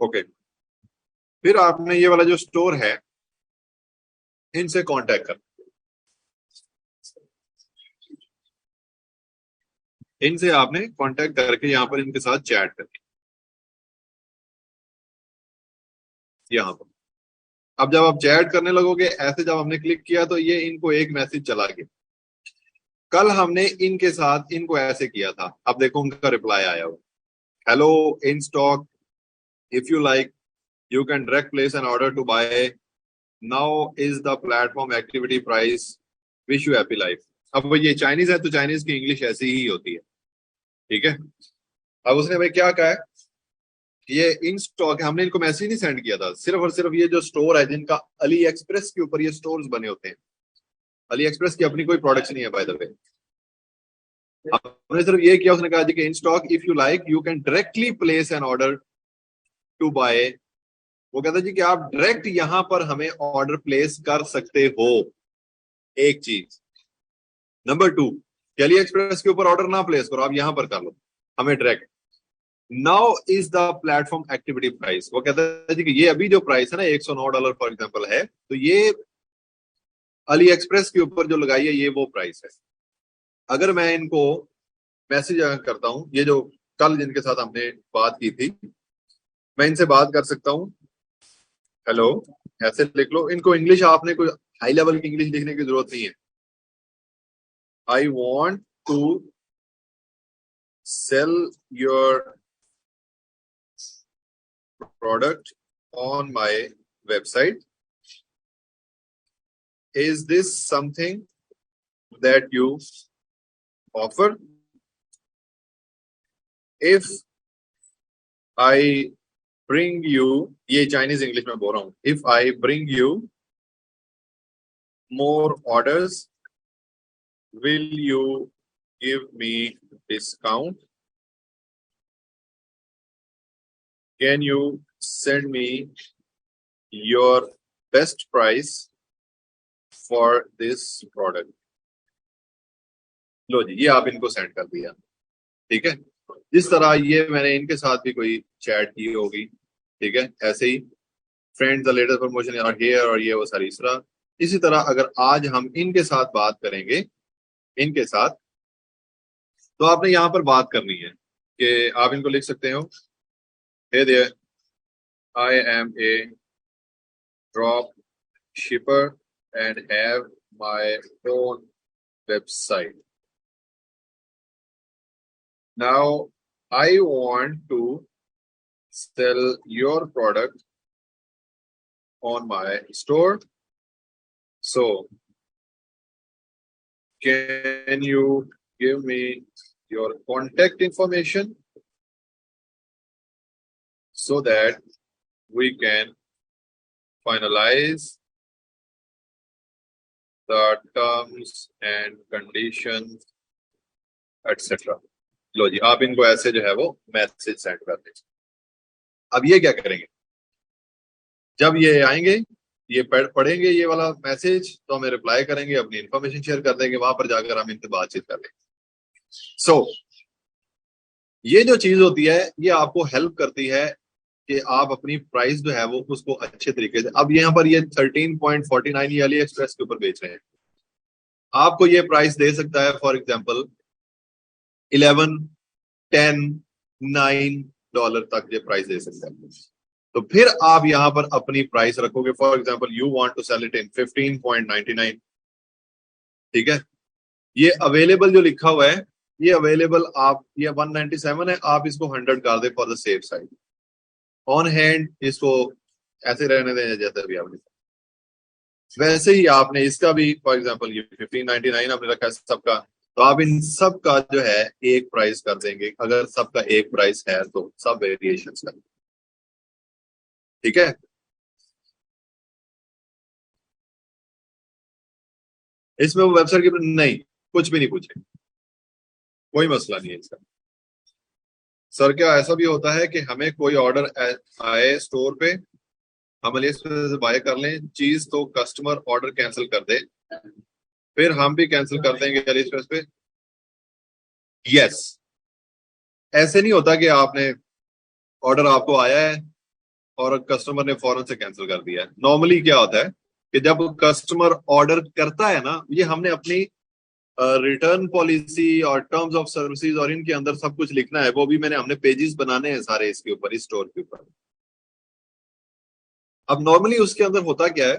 ओके, फिर आपने ये वाला जो स्टोर है इनसे कांटेक्ट कर, इनसे आपने कांटेक्ट करके यहाँ पर इनके साथ चैट करनी, यहाँ पर। अब जब आप चैट करने लगोगे ऐसे, जब हमने क्लिक किया तो ये इनको एक मैसेज चला गया। कल हमने इनके साथ इनको ऐसे किया था, अब देखो उनका रिप्लाई आया हो, hello in stock, if you like you can direct place an order to buy, now is the platform activity price, wish you happy life. अब वो ये चाइनीज है तो चाइनीज की इंग्लिश ऐसी ही होती है। ठीक है। अब उसने भाई क्या कहा है, ये इन स्टॉक है, हमने इनको मैसेज नहीं सेंड किया था, सिर्फ और सिर्फ ये जो स्टोर है जिनका अली एक्सप्रेस के ऊपर ये स्टोर्स बने होते हैं, अली एक्सप्रेस की अपनी कोई प्रोडक्ट्स नहीं है बाय द वे। हमने सिर्फ ये किया, उसने कहा जी कि in stock if you like you can directly place an order to buy. वो कहता है जी कि आप डायरेक्ट यहां पर हमें ऑर्डर प्लेस कर सकते हो। एक चीज। नंबर टू, अली एक्सप्रेस के ऊपर ऑर्डर ना प्लेस करो, आप यहां पर कर लो हमें direct. Now is the platform activity price, वो कहता है जी कि ये अभी जो प्राइस है ना $109 फॉर एग्जाम्पल है, तो ये अली एक्सप्रेस के ऊपर जो लगाई है ये वो प्राइस है। अगर मैं इनको मैसेज करता हूँ, ये जो कल जिनके साथ हमने बात की थी, मैं इनसे बात कर सकता हूँ, हेलो, ऐसे लिख लो। इनको इंग्लिश आपने कोई हाई लेवल की इंग्लिश लिखने की जरूरत नहीं है। I want to sell your product on my website, is this something that you offer, if I bring you, ये चाइनीज इंग्लिश में बोल रहा हूं, if I bring you more orders will you give me discount, can you send me your best price for this product। लो जी, ये आप इनको send कर दिया। ठीक है। जिस तरह ये मैंने इनके साथ भी कोई चैट की होगी, ठीक है, ऐसे ही friends the latest promotion are here, और ये वो सारी इस तरह। इसी तरह अगर आज हम इनके साथ बात करेंगे, इनके साथ, तो आपने यहाँ पर बात करनी है कि आप इनको लिख सकते हो, hey there, I am a drop shipper and have my own website. Now I want to sell your product on my store. So can you give me your contact information so that we can finalize the terms and conditions, etc. लो जी, आप इनको ऐसे जो है वो message send कर दीजिए। अब ये क्या करेंगे, जब ये आएंगे, ये पढ़ेंगे ये वाला मैसेज, तो हमें रिप्लाई करेंगे, अपनी इंफॉर्मेशन शेयर कर देंगे, वहां पर जाकर हम इनसे बातचीत कर लेंगे। सो ये जो चीज होती है ये आपको हेल्प करती है कि आप अपनी प्राइस जो है वो उसको अच्छे तरीके से, अब यहाँ पर ये 13.49 ये अली एक्सप्रेस के ऊपर बेच रहे हैं, आपको ये प्राइस दे सकता है फॉर एग्जांपल 11, 10, $9 तक ये प्राइस दे सकता है। तो फिर आप यहां पर अपनी प्राइस रखोगे, for example you want to sell it in 15.99, ठीक है। ये अवेलेबल जो लिखा हुआ है ये अवेलेबल, आप ये 197 है, आप इसको 100 कर दे for the safe side. On hand इसको ऐसे रहने दें जैसे अभी आपने, वैसे ही आपने इसका भी फॉर एग्जांपल ये 1599 आपने रखा है सबका, तो आप इन सब का जो है एक प्राइस कर देंगे, अगर सबका एक प्राइस है तो सब वेरिएशंस का, ठीक है। इसमें वो वेबसाइट के नहीं, कुछ भी नहीं पूछे, कोई मसला नहीं है इसका। सर क्या ऐसा भी होता है कि हमें कोई ऑर्डर आए स्टोर पे, हम अली एक्सप्रेस से बाय कर लें चीज, तो कस्टमर ऑर्डर कैंसिल कर दे, फिर हम भी कैंसिल कर देंगे अली एक्सप्रेस पे? यस, ऐसे नहीं होता कि आपने ऑर्डर आपको आया है और कस्टमर ने फौरन से कैंसिल कर दिया है। नॉर्मली क्या होता है कि जब कस्टमर ऑर्डर करता है ना, ये हमने अपनी रिटर्न पॉलिसी और टर्म्स ऑफ सर्विसेज और इनके अंदर सब कुछ लिखना है, वो भी हमने पेजेस बनाने हैं सारे इसके ऊपर, इस स्टोर के ऊपर। अब नॉर्मली उसके अंदर होता क्या है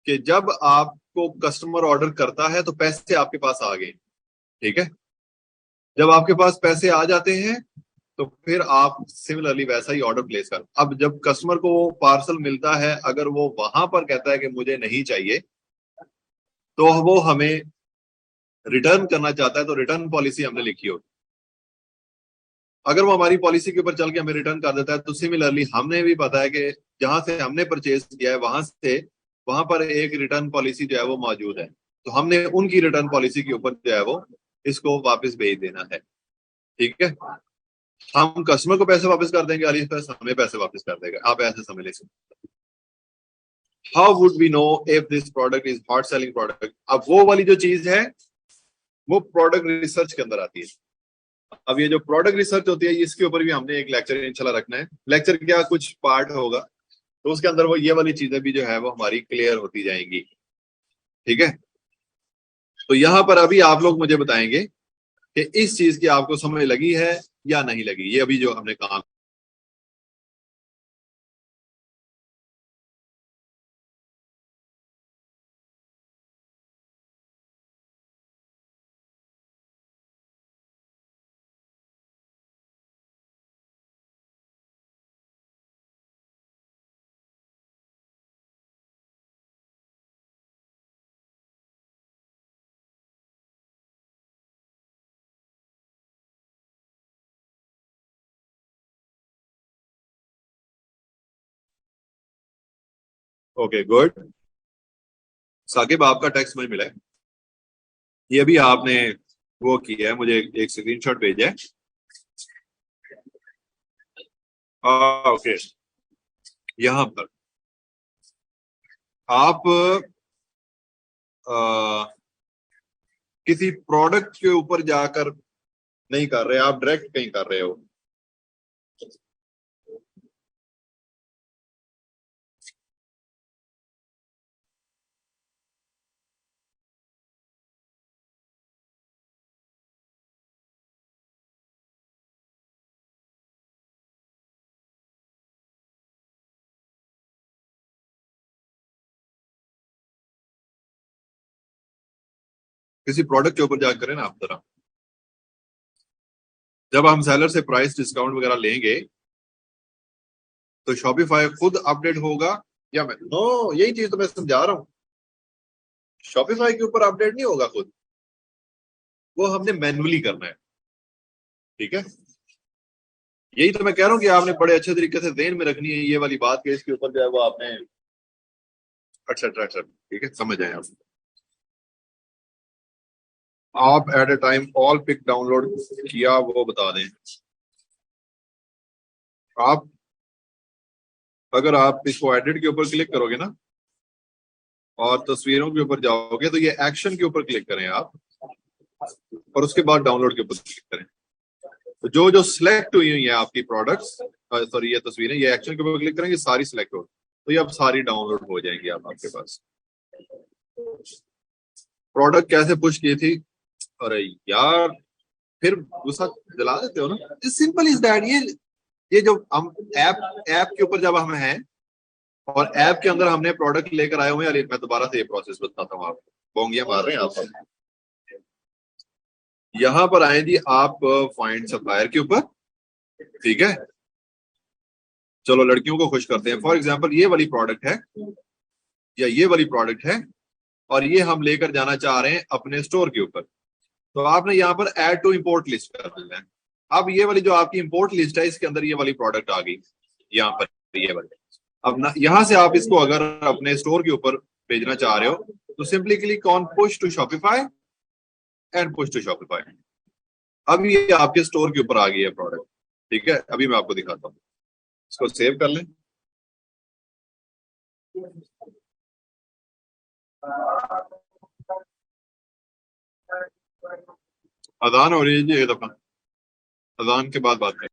कि जब आपको कस्टमर ऑर्डर करता है तो पैसे आपके पास आ गए, ठीक है। जब आपके पास पैसे आ जाते हैं तो फिर आप सिमिलरली वैसा ही ऑर्डर प्लेस कर, अब जब कस्टमर को वो पार्सल मिलता है, अगर वो वहां पर कहता है कि मुझे नहीं चाहिए, तो वो हमें रिटर्न करना चाहता है, तो रिटर्न पॉलिसी हमने लिखी होगी। अगर वो हमारी पॉलिसी के ऊपर चल के हमें रिटर्न कर देता है, तो सिमिलरली हमने भी पता है कि जहां से हमने परचेज किया है वहां पर एक रिटर्न पॉलिसी जो है वो मौजूद है, तो हमने उनकी रिटर्न पॉलिसी के ऊपर जो है वो इसको वापस भेज देना है, ठीक है। हम कस्टमर को पैसे वापस कर देंगे, अली एक्सप्रेस हमें पैसे वापस कर देगा, आप ऐसे समझ लीजिए। How would we know if this product is hot selling product? अब वो वाली जो चीज है वो प्रोडक्ट रिसर्च के अंदर आती है। अब ये जो प्रोडक्ट रिसर्च होती है इसके ऊपर भी हमने एक लेक्चर इंशाल्लाह रखना है, लेक्चर क्या कुछ पार्ट होगा, तो उसके अंदर वो ये वाली चीजें भी जो है वो हमारी क्लियर होती जाएंगी, ठीक है। तो यहां पर अभी आप लोग मुझे बताएंगे कि इस चीज की आपको समझ लगी है या नहीं लगी, ये अभी जो हमने काम। ओके गुड, साकिब आपका टेक्स्ट मुझे मिला है, ये भी आपने वो किया है, मुझे एक स्क्रीनशॉट भेजा है। ओके, यहाँ पर आप आ, किसी प्रोडक्ट के ऊपर जाकर नहीं कर रहे, आप डायरेक्ट कहीं कर रहे हो। किसी प्रोडक्ट के ऊपर जाकर करें ना आप जरा, जब हम सेलर से प्राइस डिस्काउंट वगैरह लेंगे तो शॉपिफाई खुद अपडेट होगा, या मैं नो, यही चीज तो मैं समझा रहा हूँ। शॉपिफाई के ऊपर अपडेट नहीं होगा खुद, वो हमने मैन्युअली करना है। ठीक है, यही तो मैं कह रहा हूँ कि आपने बड़े अच्छे तरीके से ध्यान में रखनी है ये वाली बात कि इसके ऊपर जो है वो आपने, अच्छा अच्छा अच्छा, ठीक है, समझ आए आप at a time all pick download किया वो बता दें आप। अगर आप इसको एडिट के ऊपर क्लिक करोगे ना और तस्वीरों के ऊपर जाओगे तो ये एक्शन के ऊपर क्लिक करें आप, और उसके बाद डाउनलोड के ऊपर क्लिक करें। तो जो जो सिलेक्ट हुई हुई है आपकी प्रोडक्ट्स, सॉरी ये तस्वीरें, ये एक्शन के ऊपर क्लिक करेंगे सारी सिलेक्ट हो, तो ये अब सारी डाउनलोड हो जाएंगी आप आपके पास। प्रोडक्ट कैसे पुश की थी, अरे यार फिर गुस्सा दिला देते हो ना, इज सिंपल इज दैट। ये जो हम ऐप ऐप के ऊपर जब हम हैं और ऐप के अंदर हमने प्रोडक्ट लेकर आए हुए हैं, अरे मैं दोबारा से ये प्रोसेस बताता हूँ आपको, बोंगियां मार रहे हैं आप। यहां पर आए जी आप फाइंड सप्लायर के ऊपर, ठीक है, चलो लड़कियों को खुश करते हैं। फॉर एग्जांपल ये वाली प्रोडक्ट है या ये वाली प्रोडक्ट है और ये हम लेकर जाना चाह रहे हैं अपने स्टोर के ऊपर, तो आपने यहाँ पर ऐड टू इंपोर्ट लिस्ट कर देना है। अब ये वाली जो आपकी इंपोर्ट लिस्ट है इसके अंदर ये वाली प्रोडक्ट आ गई यहाँ पर, ये वाली। अब ना यहाँ से आप इसको अगर अपने स्टोर के ऊपर भेजना चाह रहे हो तो simply click on push to Shopify and push to Shopify. अब ये आपके स्टोर के ऊपर आ गई है प्रोडक्ट। ठीक है, अभी मैं आपको दिखाता हूँ, इसको सेव कर लें। अजान हो रही है जी, एक दफा अजान के बाद बात करें।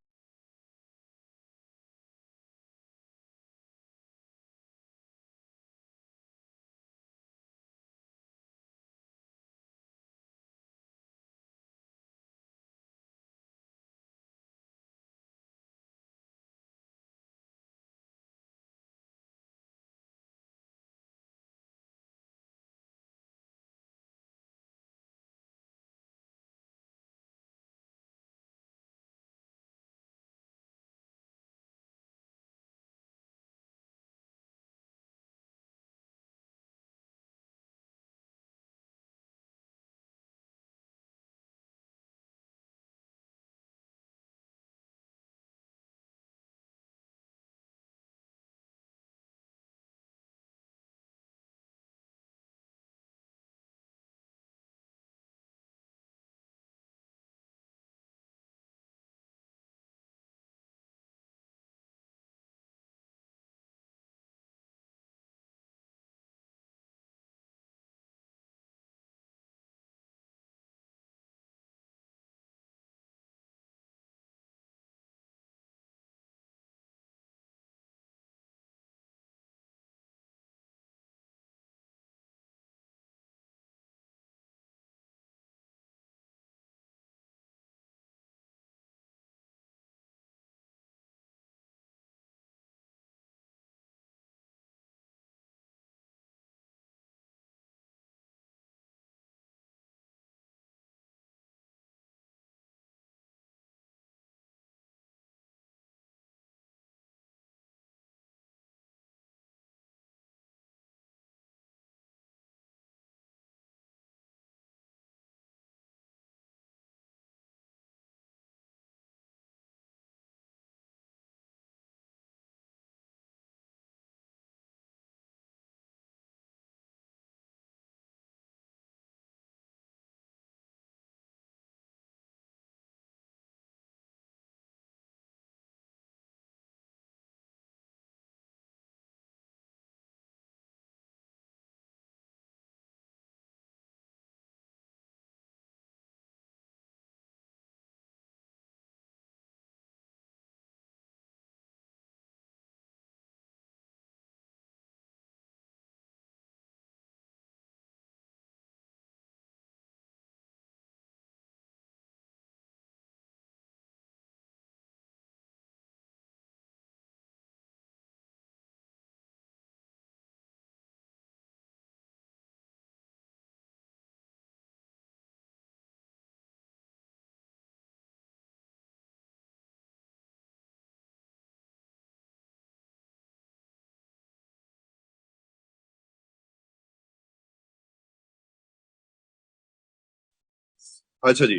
अच्छा जी,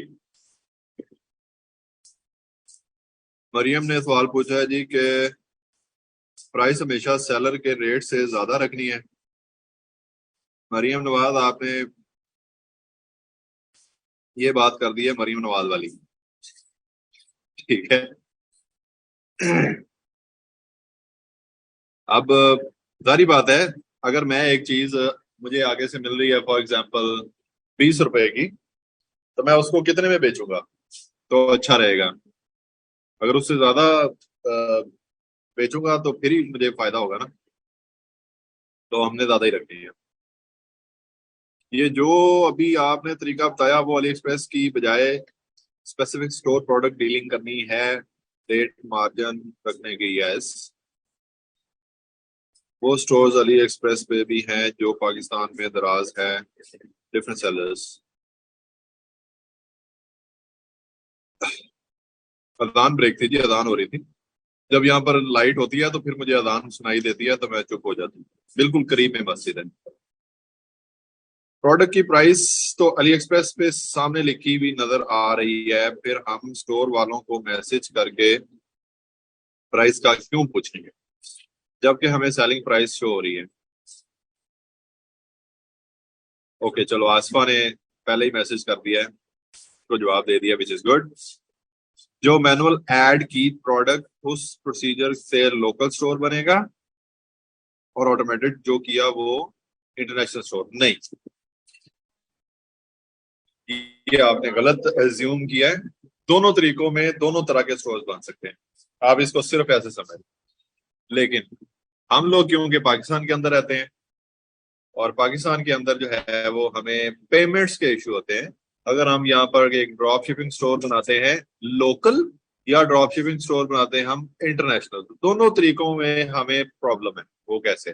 मरियम ने सवाल पूछा है जी कि प्राइस हमेशा सेलर के रेट से ज्यादा रखनी है। मरियम नवाज, आपने ये बात कर दी है मरियम नवाज वाली। ठीक है। अब जारी बात है, अगर मैं एक चीज मुझे आगे से मिल रही है फॉर एग्जांपल 20 रुपए की, तो मैं उसको कितने में बेचूंगा तो अच्छा रहेगा? अगर उससे ज्यादा बेचूंगा तो फिर ही मुझे फायदा होगा ना। तो हमने ज्यादा ही रखनी है। ये जो अभी आपने तरीका बताया वो अली एक्सप्रेस की बजाय स्पेसिफिक स्टोर प्रोडक्ट डीलिंग करनी है, रेट मार्जिन रखने की, यस। वो स्टोर्स अली एक्सप्रेस पे भी हैं जो पाकिस्तान में दराज है, डिफरेंट सेलर्स। अजान ब्रेक थी जी, अजान हो रही थी। जब यहाँ पर लाइट होती है तो फिर मुझे अजान सुनाई देती है तो मैं चुप हो जाती हूँ। बिल्कुल करीब में मस्जिद है। प्रोडक्ट की प्राइस तो अली एक्सप्रेस पे सामने लिखी हुई नजर आ रही है, फिर हम स्टोर वालों को मैसेज करके प्राइस का क्यों पूछेंगे जबकि हमें सेलिंग प्राइस शो हो रही है? ओके चलो, आसफा ने पहले ही मैसेज कर दिया है तो जवाब दे दिया, विच इज गुड। जो मैनुअल ऐड की प्रोडक्ट उस प्रोसीजर से लोकल स्टोर बनेगा, और ऑटोमेटेड जो किया वो इंटरनेशनल स्टोर नहीं। ये आपने गलत एज्यूम किया है। दोनों तरीकों में दोनों तरह के स्टोर्स बन सकते हैं, आप इसको सिर्फ ऐसे समझ। लेकिन हम लोग क्योंकि पाकिस्तान के अंदर रहते हैं, और पाकिस्तान के अंदर जो है वो हमें पेमेंट्स के इशू होते हैं। अगर हम यहाँ पर एक ड्रॉप शिपिंग स्टोर बनाते हैं लोकल, या ड्रॉप शिपिंग स्टोर बनाते हैं हम इंटरनेशनल, तो दोनों तरीकों में हमें प्रॉब्लम है। वो कैसे?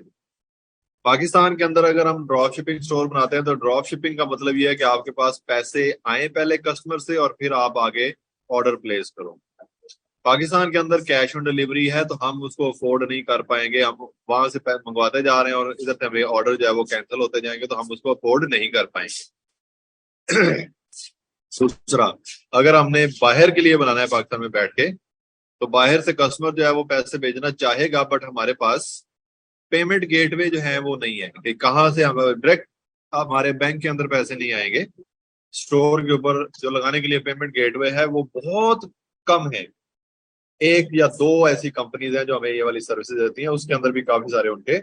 पाकिस्तान के अंदर अगर हम ड्रॉप शिपिंग स्टोर बनाते हैं तो ड्रॉप शिपिंग का मतलब ये है कि आपके पास पैसे आए पहले कस्टमर से और फिर आप आगे ऑर्डर प्लेस करो। पाकिस्तान के अंदर कैश ऑन डिलीवरी है तो हम उसको अफोर्ड नहीं कर पाएंगे, हम वहां से मंगवाते जा रहे हैं और इधर से हमें ऑर्डर जो है वो कैंसिल होते जाएंगे, तो हम उसको अफोर्ड नहीं कर पाएंगे। दूसरा, अगर हमने बाहर के लिए बनाना है पाकिस्तान में बैठ के, तो बाहर से कस्टमर जो है वो पैसे भेजना चाहेगा, बट हमारे पास पेमेंट गेटवे जो है वो नहीं है कि कहाँ से हम डायरेक्ट हमारे बैंक के अंदर पैसे नहीं आएंगे। स्टोर के ऊपर जो लगाने के लिए पेमेंट गेटवे है वो बहुत कम है। एक या दो ऐसी कंपनीज हैं जो हमें ये वाली सर्विसेज देती हैं, उसके अंदर भी काफी सारे उनके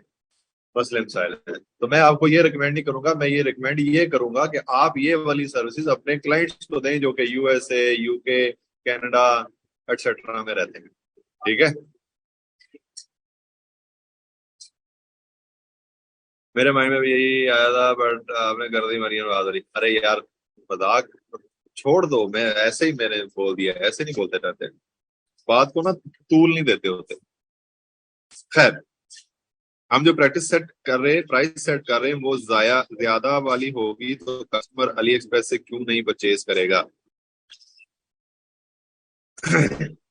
मसले मसाइल हैं। तो मैं आपको ये रिकमेंड नहीं करूंगा, मैं ये रिकमेंड ये करूंगा कि आप ये वाली सर्विसेज अपने क्लाइंट्स को दें जो कि यूएसए, यूके, कनाडा एक्सेट्रा में रहते हैं। ठीक है। मेरे माइंड में भी यही आया था बट आपने कर दी मरियम बहादुरी। अरे यार, मजाक छोड़ दो, मैं ऐसे ही मैंने बोल दिया, ऐसे नहीं बोलते रहते, बात को ना तूल नहीं देते होते। खैर, हम जो प्रैक्टिस सेट कर रहे हैं, प्राइस सेट कर रहे हैं, वो ज्यादा वाली होगी तो कस्टमर अली एक्सप्रेस से क्यों नहीं परचेज करेगा?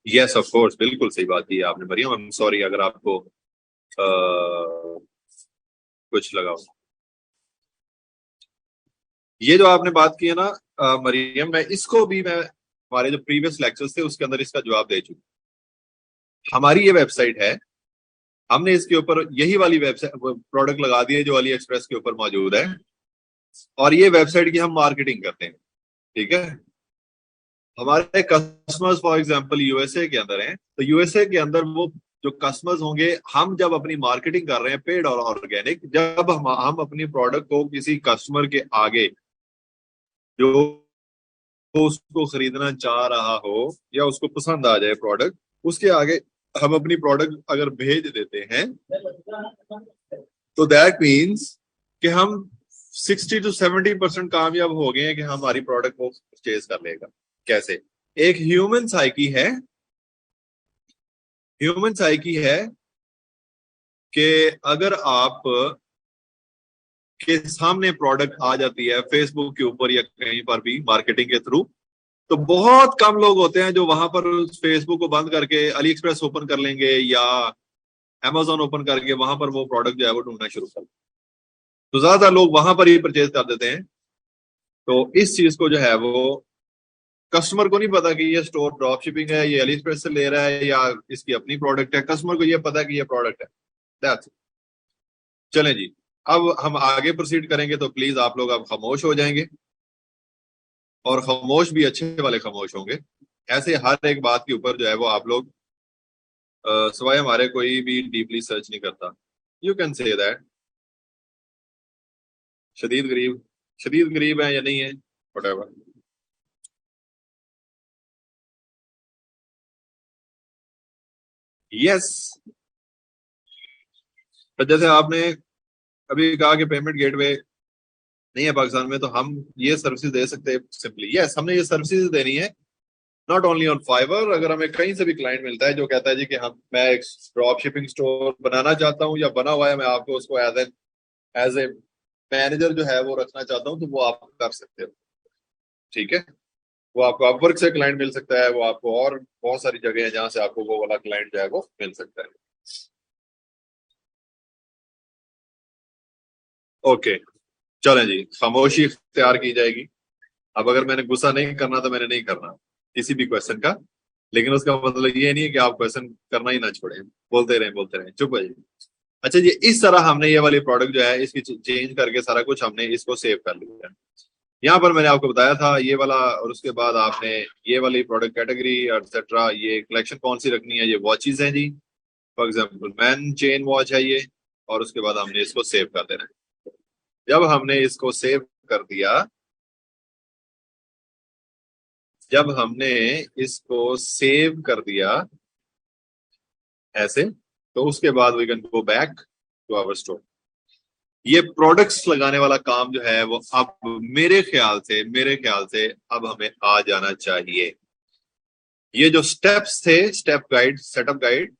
यस ऑफ कोर्स, बिल्कुल सही बात की है आपने मरियम। आई एम सॉरी अगर आपको कुछ लगा हो। ये जो आपने बात की है ना मरियम, मैं इसको भी मैं हमारे जो प्रीवियस लेक्चर्स थे उसके अंदर इसका जवाब दे चुका। हमारी ये वेबसाइट है, हमने इसके ऊपर यही वाली वेबसाइट प्रोडक्ट लगा दिए जो अली एक्सप्रेस के ऊपर मौजूद है, और ये वेबसाइट की हम मार्केटिंग करते हैं। ठीक है। हमारे कस्टमर्स फॉर एग्जांपल यूएसए के अंदर हैं, तो यूएसए के अंदर वो जो कस्टमर्स होंगे, हम जब अपनी मार्केटिंग कर रहे हैं पेड और ऑर्गेनिक, जब हम अपनी प्रोडक्ट को किसी कस्टमर के आगे जो उसको खरीदना चाह रहा हो या उसको पसंद आ जाए प्रोडक्ट, उसके आगे हम अपनी प्रोडक्ट अगर भेज देते हैं, तो दैट मीन्स कि हम 60 to 70% कामयाब हो गए हैं कि हमारी प्रोडक्ट को परचेज कर लेगा। कैसे? एक ह्यूमन साइकी है कि अगर आप के सामने प्रोडक्ट आ जाती है फेसबुक के ऊपर या कहीं पर भी मार्केटिंग के थ्रू, तो बहुत कम लोग होते हैं जो वहां पर फेसबुक को बंद करके अली एक्सप्रेस ओपन कर लेंगे या अमेजोन ओपन करके वहां पर वो प्रोडक्ट जो है वो ढूंढना शुरू कर। तो ज्यादा लोग वहां पर ही परचेज कर देते हैं। तो इस चीज को जो है वो कस्टमर को नहीं पता कि ये स्टोर ड्रॉप शिपिंग है, ये एलिएक्सप्रेस से ले रहा है या इसकी अपनी प्रोडक्ट है, कस्टमर को ये पता है कि ये प्रोडक्ट है। दैट्स। चलें जी, अब हम आगे प्रोसीड करेंगे, तो प्लीज आप लोग अब खामोश हो जाएंगे, और खामोश भी अच्छे वाले खामोश होंगे। ऐसे हर एक बात के ऊपर जो है वो आप लोग सिवाय हमारे कोई भी डीपली सर्च नहीं करता। यू कैन से दैट शदीद गरीब है या नहीं है, व्हाटएवर। यस। तो जैसे आपने अभी कहा कि पेमेंट गेटवे नहीं है पाकिस्तान में, तो हम ये सर्विसेज दे सकते हैं सिंपली। यस, हमने ये सर्विसेज देनी है, नॉट ओनली ऑन फाइवर। अगर हमें कहीं से भी क्लाइंट मिलता है जो कहता है जी कि हम मैं एक ड्रॉप शिपिंग स्टोर बनाना चाहता हूँ या बना हुआ है, मैं आपको उसको एज ए मैनेजर जो है वो रखना चाहता हूँ, तो वो आप कर सकते हो। ठीक है, वो आपको अपवर्क से क्लाइंट मिल सकता है, वो आपको और बहुत सारी जगह है जहां से आपको वो वाला क्लाइंट जो है वो मिल सकता है। ओके, चलें जी, खामोशी इख्तियार की जाएगी। अब अगर मैंने गुस्सा नहीं करना तो मैंने नहीं करना किसी भी क्वेश्चन का, लेकिन उसका मतलब ये नहीं है कि आप क्वेश्चन करना ही ना छोड़ें, बोलते रहें, चुप है जी। अच्छा जी, इस तरह हमने ये वाली प्रोडक्ट जो है इसकी चेंज करके सारा कुछ हमने इसको सेव कर लिया है। यहाँ पर मैंने आपको बताया था ये वाला, और उसके बाद आपने ये वाली प्रोडक्ट कैटेगरी एक्सेट्रा, ये कलेक्शन कौन सी रखनी है, ये वॉचेज हैं जी। For example man chain watch है ये, और उसके बाद हमने इसको सेव कर देना है। जब हमने इसको सेव कर दिया, जब हमने इसको सेव कर दिया ऐसे, तो उसके बाद we can go back to our store. ये प्रोडक्ट्स लगाने वाला काम जो है वो अब मेरे ख्याल से अब हमें आ जाना चाहिए। ये जो स्टेप्स थे, स्टेप गाइड, सेटअप गाइड,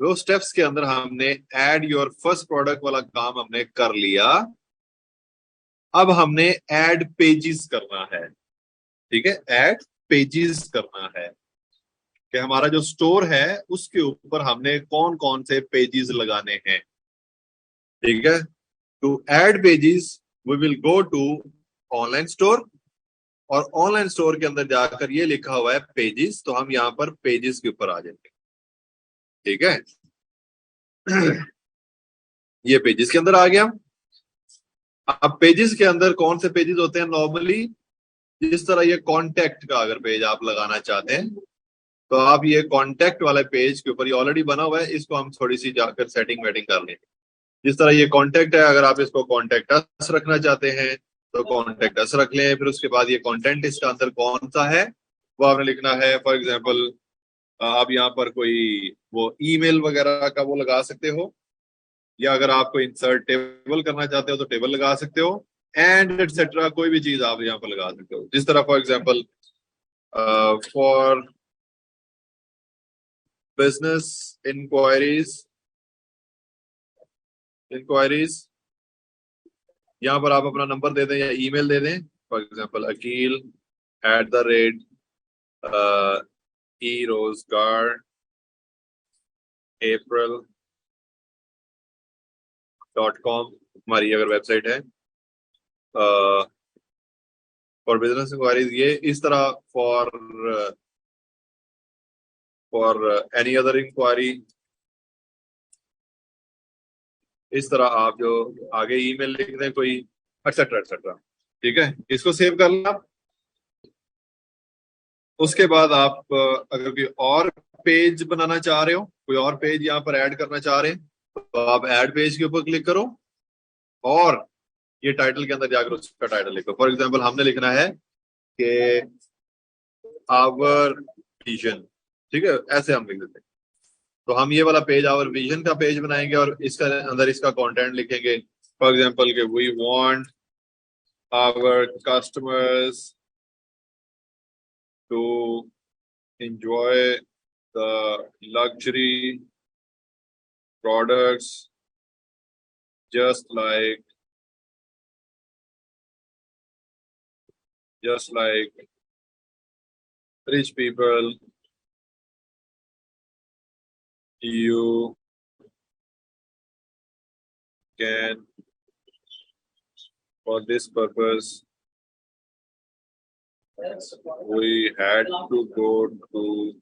वो स्टेप्स के अंदर हमने ऐड योर फर्स्ट प्रोडक्ट वाला काम हमने कर लिया। अब हमने ऐड पेजेस करना है। ठीक है, ऐड पेजेस करना है कि हमारा जो स्टोर है उसके ऊपर हमने कौन कौन से पेजेस लगाने हैं। ठीक है, to add pages we will go to online store, और ऑनलाइन स्टोर के अंदर जाकर ये लिखा हुआ है पेजेस, तो हम यहाँ पर पेजेस के ऊपर आ जाएंगे। ठीक है, ये पेजेस के अंदर आ गया। अब पेजेस के अंदर कौन से पेजेस होते हैं नॉर्मली, जिस तरह ये कॉन्टेक्ट का अगर पेज आप लगाना चाहते हैं, तो आप ये कॉन्टेक्ट वाले पेज के ऊपर, ये ऑलरेडी बना हुआ है, इसको हम थोड़ी सी जाकर सेटिंग वेटिंग कर लेंगे। जिस तरह ये कॉन्टेक्ट है, अगर आप इसको कॉन्टेक्ट अस रखना चाहते हैं तो कॉन्टेक्ट अस रख लें। फिर उसके बाद ये कंटेंट इसका अंदर कौन सा है वो आपने लिखना है। फॉर एग्जाम्पल आप यहाँ पर कोई वो ईमेल वगैरह का वो लगा सकते हो, या अगर आपको इंसर्ट टेबल करना चाहते हो तो टेबल लगा सकते हो, एंड एटसेट्रा कोई भी चीज आप यहाँ पर लगा सकते हो। जिस तरह for example for business inquiries, inquiries यहाँ पर आप अपना नंबर दे दें या ईमेल दे दें। फॉर एग्जाम्पल akil@e रोजगार april.com हमारी अगर वेबसाइट है। फॉर बिजनेस इंक्वायरीज ये इस तरह, for for any other inquiry, इस तरह आप जो आगे ईमेल लिख दें कोई, एक्सेट्रा एक्सेट्रा। ठीक है, इसको सेव कर लेना। उसके बाद आप अगर कोई और पेज बनाना चाह रहे हो, कोई और पेज यहाँ पर ऐड करना चाह रहे हैं, तो आप ऐड पेज के ऊपर क्लिक करो, और ये टाइटल के अंदर जाकर उसका टाइटल लिखो। फॉर एग्जाम्पल हमने लिखना है कि आवर विजन। ठीक है, ऐसे हम लिख देते हैं। तो हम ये वाला पेज आवर विजन का पेज बनाएंगे, और इसका अंदर इसका कंटेंट लिखेंगे। फॉर एग्जाम्पल के we want our customers to enjoy the luxury products just like just like rich people. You can, for this purpose, we had to go to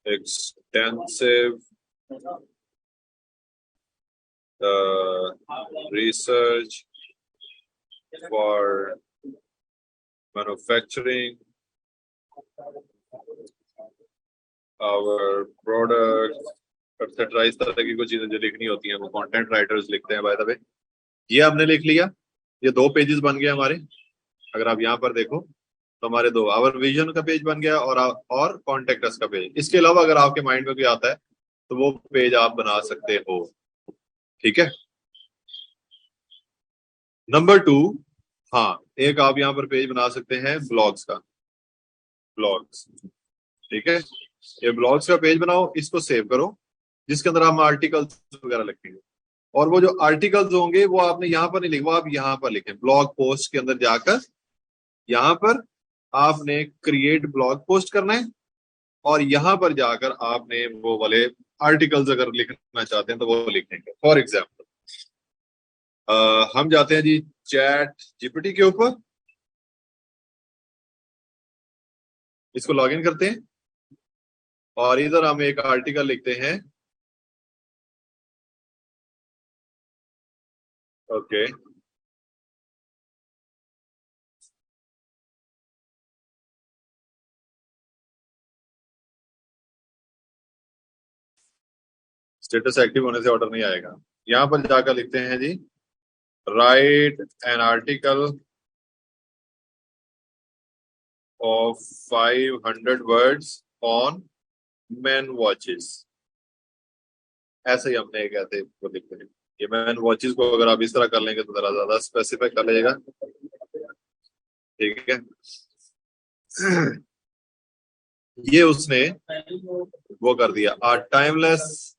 extensive research for manufacturing our products etc. इस तरह की कुछ चीजें जो लिखनी होती हैं वो कंटेंट राइटर्स लिखते हैं बाय द वे। ये हमने लिख लिया, ये 2 पेजेस बन गए हमारे। अगर आप यहाँ पर देखो तो हमारे 2 आवर विजन का पेज बन गया और कॉन्टेक्ट अस का पेज। इसके अलावा अगर आपके माइंड में कोई आता है तो वो पेज आप बना सकते हो, ठीक है। नंबर 2, हाँ एक आप यहाँ पर पेज बना सकते हैं ब्लॉग्स का, ब्लॉग्स, ठीक है। ये ब्लॉग्स का पेज बनाओ, इसको सेव करो, जिसके अंदर हम आर्टिकल्स वगैरह लिखेंगे। और वो जो आर्टिकल्स होंगे वो आपने यहाँ पर नहीं लिखे, वो आप यहाँ पर लिखें। ब्लॉग पोस्ट के अंदर जाकर यहाँ पर आपने क्रिएट ब्लॉग पोस्ट करना है और यहाँ पर जाकर आपने वो वाले आर्टिकल्स अगर लिखना चाहते हैं तो वो लिखेंगे। फॉर एग्जाम्पल हम जाते हैं जी चैट जीपीटी के ऊपर, इसको लॉगिन करते हैं और इधर हम एक आर्टिकल लिखते हैं। ओके स्टेटस एक्टिव होने से ऑर्डर नहीं आएगा। यहाँ पर जाकर लिखते हैं जी write an article of 500 words on man watches. ऐसे ही हमने कहते वो लिखते हैं। ये मैन वॉचेस को अगर आप इस तरह कर लेंगे तो जरा ज्यादा स्पेसिफाई कर लीजिएगा, ठीक है। ये उसने वो कर दिया, a timeless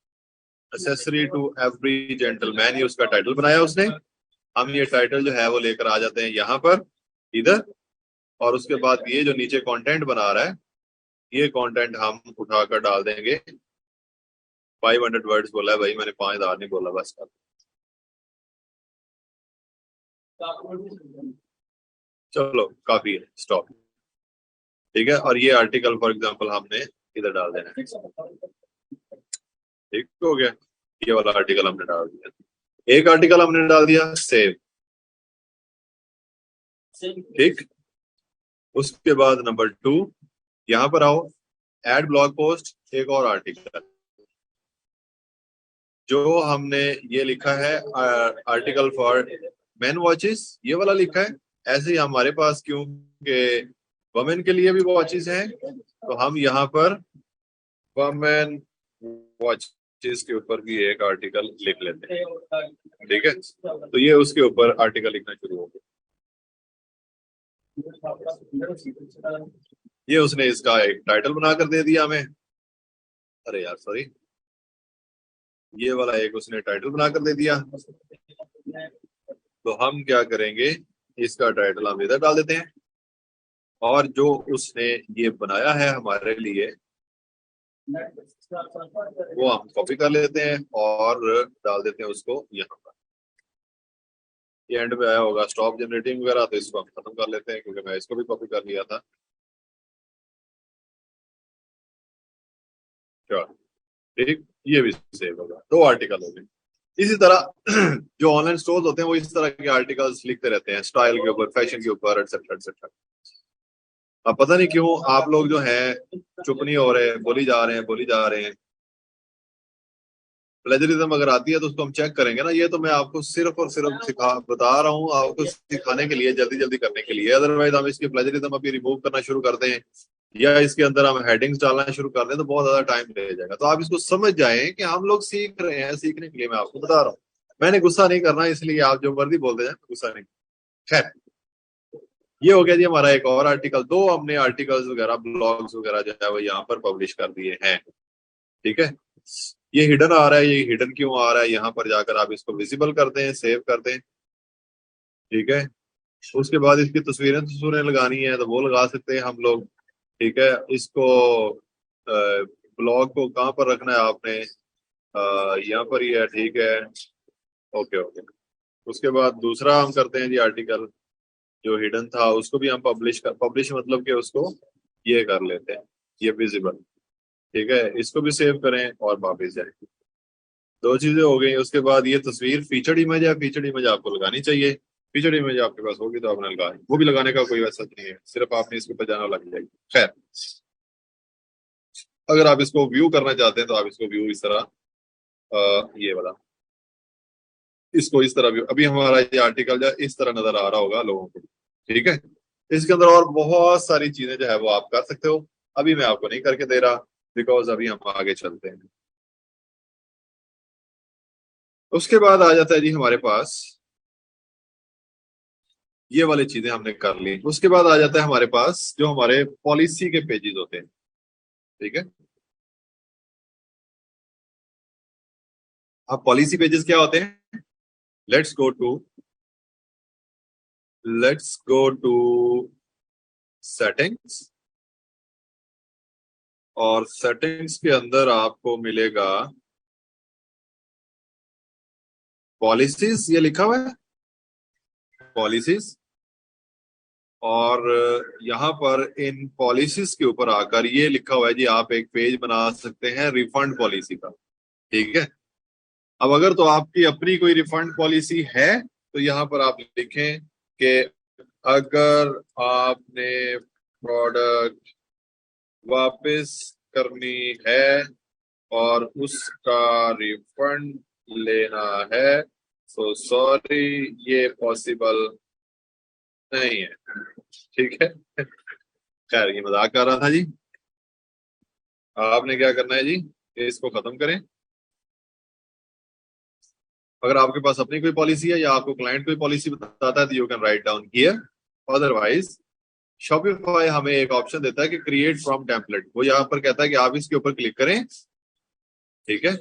accessory to every gentleman, ये उसका टाइटल बनाया उसने। हम ये टाइटल जो है वो लेकर आ जाते हैं यहाँ पर इधर, और उसके बाद ये जो नीचे कंटेंट बना रहा है ये कंटेंट हम उठाकर डाल देंगे। 500 वर्ड्स बोला है भाई, मैंने 5000 नहीं बोला बस। चलो काफी है, स्टॉप, ठीक है। और ये आर्टिकल फॉर एग्जांपल हमने इधर डाल देना है, ठीक हो गया। ये वाला आर्टिकल हमने डाल दिया, एक आर्टिकल हमने डाल दिया, सेव, ठीक। उसके बाद नंबर 2 यहां पर आओ, ऐड ब्लॉग पोस्ट, एक और आर्टिकल जो हमने ये लिखा है आर्टिकल फॉर मैन वॉचेस, ये वाला लिखा है। ऐसे ही हमारे पास क्योंकि वमेन के लिए भी वॉचेस हैं तो हम यहाँ पर वमेन वॉचेस के ऊपर भी एक आर्टिकल लिख लेते हैं, ठीक है। तो ये उसके ऊपर आर्टिकल लिखना शुरू हो गया। ये उसने इसका एक टाइटल बनाकर दे दिया हमें, अरे यार सॉरी, ये वाला एक उसने टाइटल बनाकर दे दिया। तो हम क्या करेंगे, इसका टाइटल हम इधर डाल देते हैं और जो उसने ये बनाया है हमारे लिए वो हम कॉपी कर लेते हैं और डाल देते हैं उसको यहाँ पर। ये एंड पे आया होगा स्टॉप जनरेटिंग वगैरह, तो इसको हम खत्म कर लेते हैं क्योंकि मैं इसको भी कॉपी कर लिया था। ठीक, ये भी सेव होगा, 2 आर्टिकल हो गए। इसी तरह जो ऑनलाइन स्टोर्स होते हैं वो इस तरह के आर्टिकल्स लिखते रहते हैं, स्टाइल के ऊपर, फैशन के ऊपर, एटसेट्रा एटसेट्रा। अब पता नहीं क्यों आप लोग जो हैं चुप नहीं हो रहे, बोली जा रहे हैं, बोली जा रहे हैं। प्लेजरिज्म अगर आती है तो उसको हम चेक करेंगे ना। ये तो मैं आपको सिर्फ और सिर्फ बता रहा हूँ आपको सिखाने के लिए, जल्दी जल्दी करने के लिए। अदरवाइज हम इसके प्लेजरिज्म अभी रिमूव करना शुरू कर दें या इसके अंदर हम हेडिंग्स डालना शुरू कर दें तो बहुत ज्यादा टाइम ले जाएगा। तो आप इसको समझ जाएं कि हम लोग सीख रहे हैं, सीखने के लिए मैं आपको बता रहा हूँ। मैंने गुस्सा नहीं करना, इसलिए आप जो मर्जी बोलते जाए, गुस्सा नहीं। खैर, ये हो गया जी हमारा एक और आर्टिकल। 2 हमने आर्टिकल्स वगैरह, ब्लॉग्स वगैरह जो है वो यहाँ पर पब्लिश कर दिए हैं, ठीक है। ये हिडन आ रहा है, ये हिडन क्यों आ रहा है, यहाँ पर जाकर आप इसको विजिबल कर दें, सेव कर दें, ठीक है। उसके बाद इसकी तस्वीरें लगानी है तो वो लगा सकते हैं हम लोग, ठीक है। इसको ब्लॉग को कहाँ पर रखना है आपने, यहाँ पर ही है, ठीक है, ओके ओके। उसके बाद दूसरा हम करते हैं जी आर्टिकल, जो हिडन था उसको भी हम पब्लिश मतलब कि उसको ये कर लेते हैं, ये विजिबल। ठीक है, इसको भी सेव करें और वापस जाए। दो चीजें हो गई। उसके बाद ये तस्वीर फीचर्ड इमेज है, फीचर्ड इमेज आपको लगानी चाहिए। फीचर्ड इमेज आपके पास होगी तो आपने लगा, वो भी लगाने का कोई वैसा नहीं है, सिर्फ आपने इसके ऊपर जाना लग जाएगी। खैर, अगर आप इसको व्यू करना चाहते हैं तो आप इसको व्यू इस तरह, ये वाला, इसको इस तरह व्यू, अभी हमारा ये आर्टिकल जो है इस तरह नजर आ रहा होगा लोगों को। ठीक है, इसके अंदर और बहुत सारी चीजें जो है वो आप कर सकते हो, अभी मैं आपको नहीं करके दे रहा, बिकॉज अभी हम आगे चलते हैं। उसके बाद आ जाता है जी हमारे पास, ये वाली चीजें हमने कर ली। उसके बाद आ जाता है हमारे पास जो हमारे पॉलिसी के पेजेस होते हैं। ठीक है, अब पॉलिसी पेजेस क्या होते हैं? Let's go to let's go to settings, और सेटिंग्स के अंदर आपको मिलेगा पॉलिसीज, ये लिखा हुआ है पॉलिसीज। और यहाँ पर इन पॉलिसीज के ऊपर आकर ये लिखा हुआ है जी, आप एक पेज बना सकते हैं रिफंड पॉलिसी का। ठीक है, अब अगर तो आपकी अपनी कोई रिफंड पॉलिसी है तो यहाँ पर आप लिखें कि अगर आपने प्रोडक्ट वापस करनी है और उसका रिफंड लेना है तो सॉरी, ये पॉसिबल नहीं है। ठीक है, खैर ये मजाक कर रहा था जी। आपने क्या करना है जी, इसको खत्म करें। अगर आपके पास अपनी कोई पॉलिसी है या आपको क्लाइंट कोई पॉलिसी बताता है तो you can write down here. Otherwise Shopify हमें एक ऑप्शन देता है कि क्रिएट फ्रॉम टेम्पलेट, वो यहाँ पर कहता है कि आप इसके ऊपर क्लिक करें। ठीक है,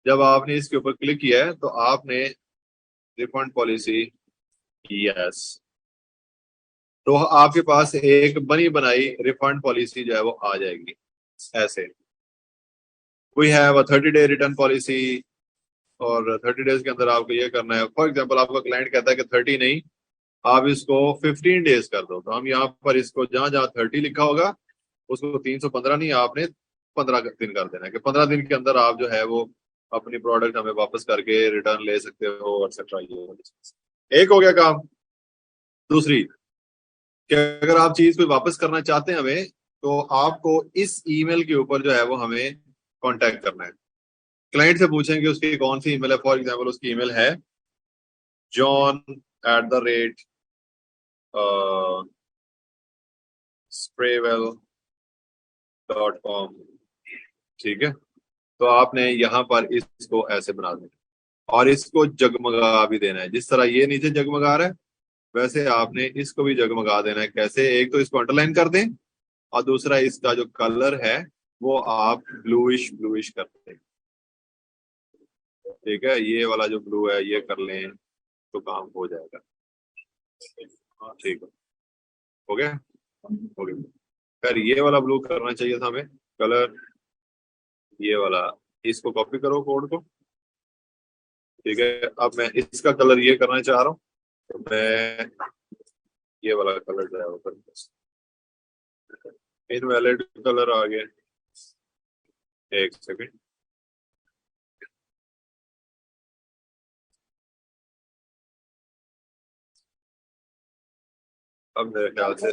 जब आपने इसके ऊपर क्लिक किया है तो आपने रिफंड पॉलिसी, यस, तो आपके पास एक बनी बनाई रिफंड पॉलिसी जो है वो आ जाएगी ऐसे। We have a 30-day return policy, और 30 डेज के अंदर आपको ये करना है। फॉर एग्जाम्पल आपका क्लाइंट कहता है कि 30 नहीं, आप इसको 15 डेज कर दो, तो हम यहाँ पर इसको जहां जहां 30 लिखा होगा उसको 315 नहीं, आपने 15 दिन कर देना है कि 15 दिन के अंदर आप जो है वो अपनी प्रोडक्ट हमें वापस करके रिटर्न ले सकते हो, एक्सेट्रा। ये एक हो गया काम। दूसरी, कि अगर आप चीज कोई वापस करना चाहते हैं हमें, तो आपको इस ईमेल के ऊपर जो है वो हमें कांटेक्ट करना है। क्लाइंट से पूछें कि उसकी कौन सी ईमेल है। फॉर एग्जांपल उसकी ईमेल है john@spraywell.com। ठीक है, तो आपने यहाँ पर इसको ऐसे बना देना और इसको जगमगा भी देना है, जिस तरह ये नीचे जगमगा रहा है वैसे आपने इसको भी जगमगा देना है। कैसे? एक तो इसको अंडरलाइन कर दें और दूसरा इसका जो कलर है वो आप ब्लूइश ब्लूइश कर दें। ठीक है, ये वाला जो ब्लू है ये कर लें तो काम हो जाएगा। ठीक है, हो गया, हो गया। खैर ये वाला ब्लू करना चाहिए था हमें कलर, ये वाला। इसको कॉपी करो कोड को। ठीक है, अब मैं इसका कलर ये करना चाह रहा हूँ, तो मैं ये वाला कलर जो है वो कर, इनवैलिड कलर आ गया। एक सेकंड, अब मेरे ख्याल से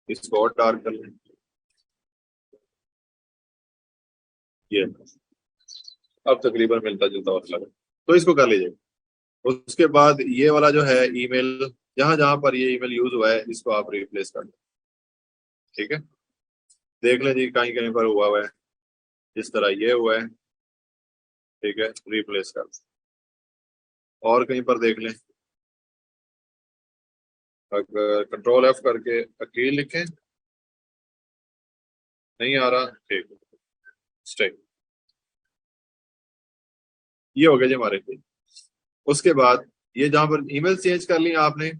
इसको और डार्क कर लें। ये अब तकरीबन मिलता जुलता और लगा, तो इसको कर लीजिए। उसके बाद ये वाला जो है ईमेल, जहां जहां पर ये ईमेल यूज हुआ है इसको आप रिप्लेस कर दें। ठीक है, देख लें जी कहीं कहीं पर हुआ हुआ है, जिस तरह ये हुआ है। ठीक है, रिप्लेस कर दें। और कहीं पर देख लें, अगर कंट्रोल F करके अकील लिखें, नहीं आ रहा। ठीक है, स्टे, ये हो गया जी हमारे लिए। उसके बाद ये जहां पर ईमेल चेंज कर ली आपने,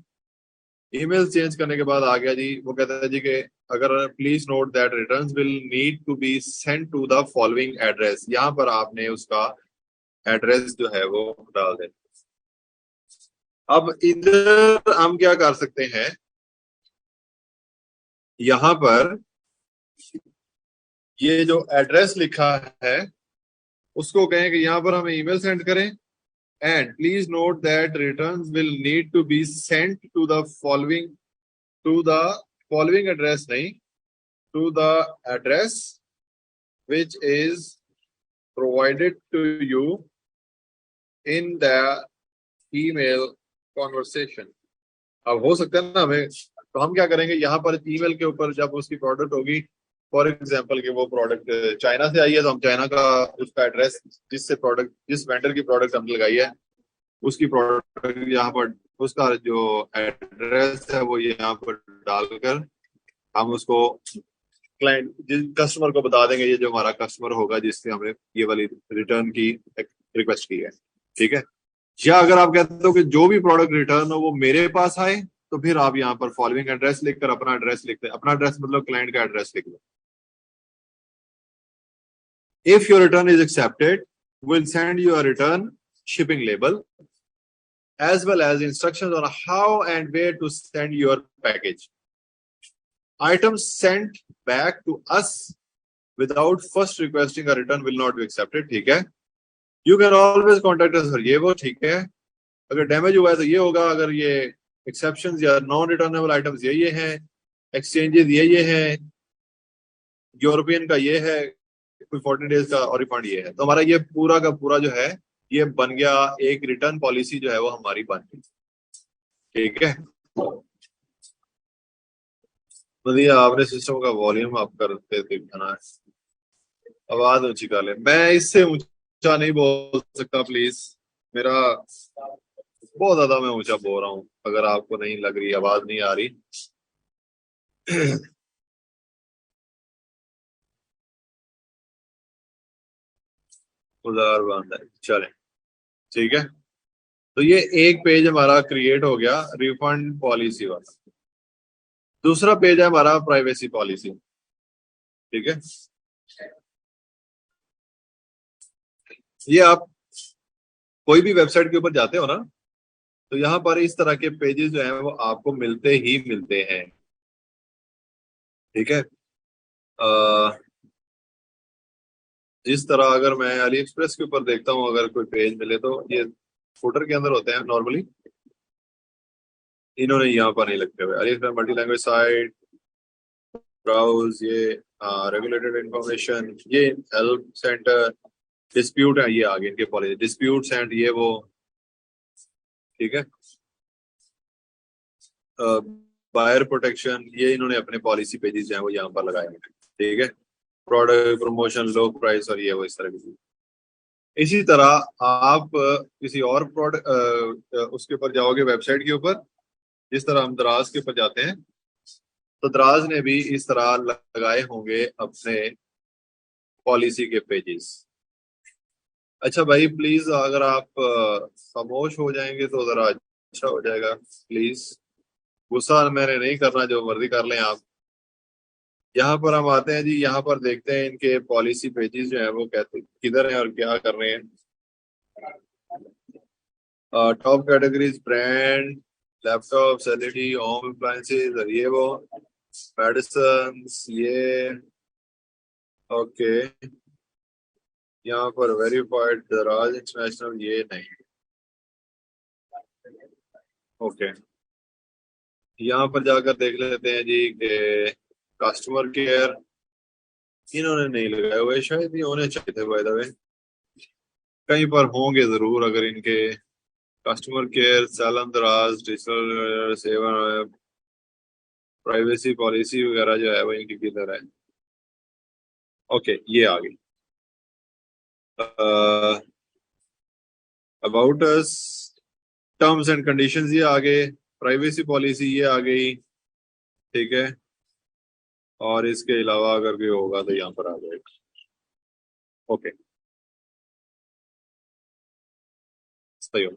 ईमेल चेंज करने के बाद आ गया जी, वो कहता है जी कि अगर please note that returns will need to be sent to the following address, यहाँ पर आपने उसका एड्रेस जो है वो डाल दें। अब इधर हम क्या कर सकते हैं, यहां पर ये जो एड्रेस लिखा है उसको कहें कि यहां पर हमें ईमेल सेंड करें, and please note that returns will need to be sent to the following address, नहीं, to the address which is provided to you in the email conversation। अब हो सकता है ना हमें, तो हम क्या करेंगे, यहाँ पर ईमेल के ऊपर जब उसकी प्रोडक्ट होगी, फॉर एग्जांपल कि वो प्रोडक्ट चाइना से आई है, तो हम चाइना का उसका एड्रेस, जिस वेंडर की प्रोडक्ट हमने लगाई है उसकी प्रोडक्ट यहाँ पर, उसका जो एड्रेस है वो यहाँ पर डालकर हम उसको क्लाइंट, जिस कस्टमर को बता देंगे, ये जो हमारा कस्टमर होगा जिससे हमने ये वाली रिटर्न की रिक्वेस्ट की है, ठीक है। या अगर आप कहते हो कि जो भी प्रोडक्ट रिटर्न हो वो मेरे पास आए, तो फिर आप यहाँ पर फॉलोइंग एड्रेस लिखकर अपना एड्रेस लिखते हैं, अपना एड्रेस मतलब क्लाइंट का एड्रेस लिख लो। If your return is accepted, will send you a return shipping label as well as instructions on how and where to send your package. Items sent back to us without first requesting a return will not be accepted, ठीक है। You can always contact us, ये वो ठीक है। अगर damage हुआ है तो ये होगा, अगर ये एक्सेप्शंस या नॉन रिटर्नेबल आइटम्स ये हैं, एक्सचेंजेस ये हैं, यूरोपियन का ये है, कोई 14 डेज का और रिफंड ये है, तो हमारा ये पूरा का पूरा जो है ये बन गया, एक रिटर्न पॉलिसी जो है वो हमारी बन गई, ठीक है। बढ़िया, आपने सिस्टम का वॉल्यूम आप करते थे खाना, आवाज ऊंची कर ले, मैं इससे ऊंचा नहीं बोल सकता प्लीज, मेरा बहुत ज्यादा मैं ऊंचा बोल रहा हूँ, अगर आपको नहीं लग रही, आवाज नहीं आ रही। उधार बंद है, चले, ठीक है। तो ये एक पेज हमारा क्रिएट हो गया रिफंड पॉलिसी वाला। दूसरा पेज है हमारा प्राइवेसी पॉलिसी, ठीक है। ये आप कोई भी वेबसाइट के ऊपर जाते हो ना, तो यहाँ पर इस तरह के पेजेस जो हैं वो आपको मिलते ही मिलते हैं, ठीक है। जिस तरह अगर मैं अली एक्सप्रेस के ऊपर देखता हूँ, अगर कोई पेज मिले तो ये फुटर के अंदर होते हैं नॉर्मली, इन्होंने यहाँ पर नहीं लगते हुए। AliExpress multi language site, browse, ये रेगुलेटेड इंफॉर्मेशन, ये हेल्प सेंटर, डिस्प्यूट है, ये आगे इनके पॉलिसी डिस्प्यूट एंड ये वो, ठीक है। बायर प्रोटेक्शन, ये इन्होंने अपने पॉलिसी पेजेस जो है वो यहाँ पर लगाए हैं, ठीक है। प्रोडक्ट प्रमोशन, लो प्राइस और ये वो इस तरह की चीज। इसी तरह आप किसी और प्रोडक्ट उसके ऊपर जाओगे, वेबसाइट के ऊपर, जिस तरह हम दराज के ऊपर जाते हैं, तो दराज ने भी इस तरह लगाए होंगे अपने पॉलिसी के पेजेस। अच्छा भाई प्लीज, अगर आप खामोश हो जाएंगे तो जरा अच्छा हो जाएगा प्लीज। गुस्सा मैंने नहीं करना, जो मर्जी कर लें आप। यहाँ पर हम आते हैं जी, यहाँ पर देखते हैं इनके पॉलिसी पेजेस जो है वो कहते किधर हैं और क्या कर रहे हैं। Top categories, brand, laptop, LED, home appliances और ये वो, मेडिसिन, ये ओके। यहाँ पर वेरीफाइड दराज इंटरनेशनल, ये नहीं, ओके। यहाँ पर जाकर देख लेते हैं जी कि कस्टमर केयर इन्होंने नहीं लगाए हुए, शायद ये होने चाहिए थे बाय द वे, कहीं पर होंगे जरूर। अगर इनके कस्टमर केयर, सैलम दराज, डिजिटल सेवा, प्राइवेसी पॉलिसी वगैरह जो है वो इनकी किधर है, ओके ये आ गई। About us, terms and conditions ये आ गए, प्राइवेसी पॉलिसी ये आ गई, ठीक है। और इसके अलावा अगर कोई होगा तो यहाँ पर आ जाएगा, ओके सही हो।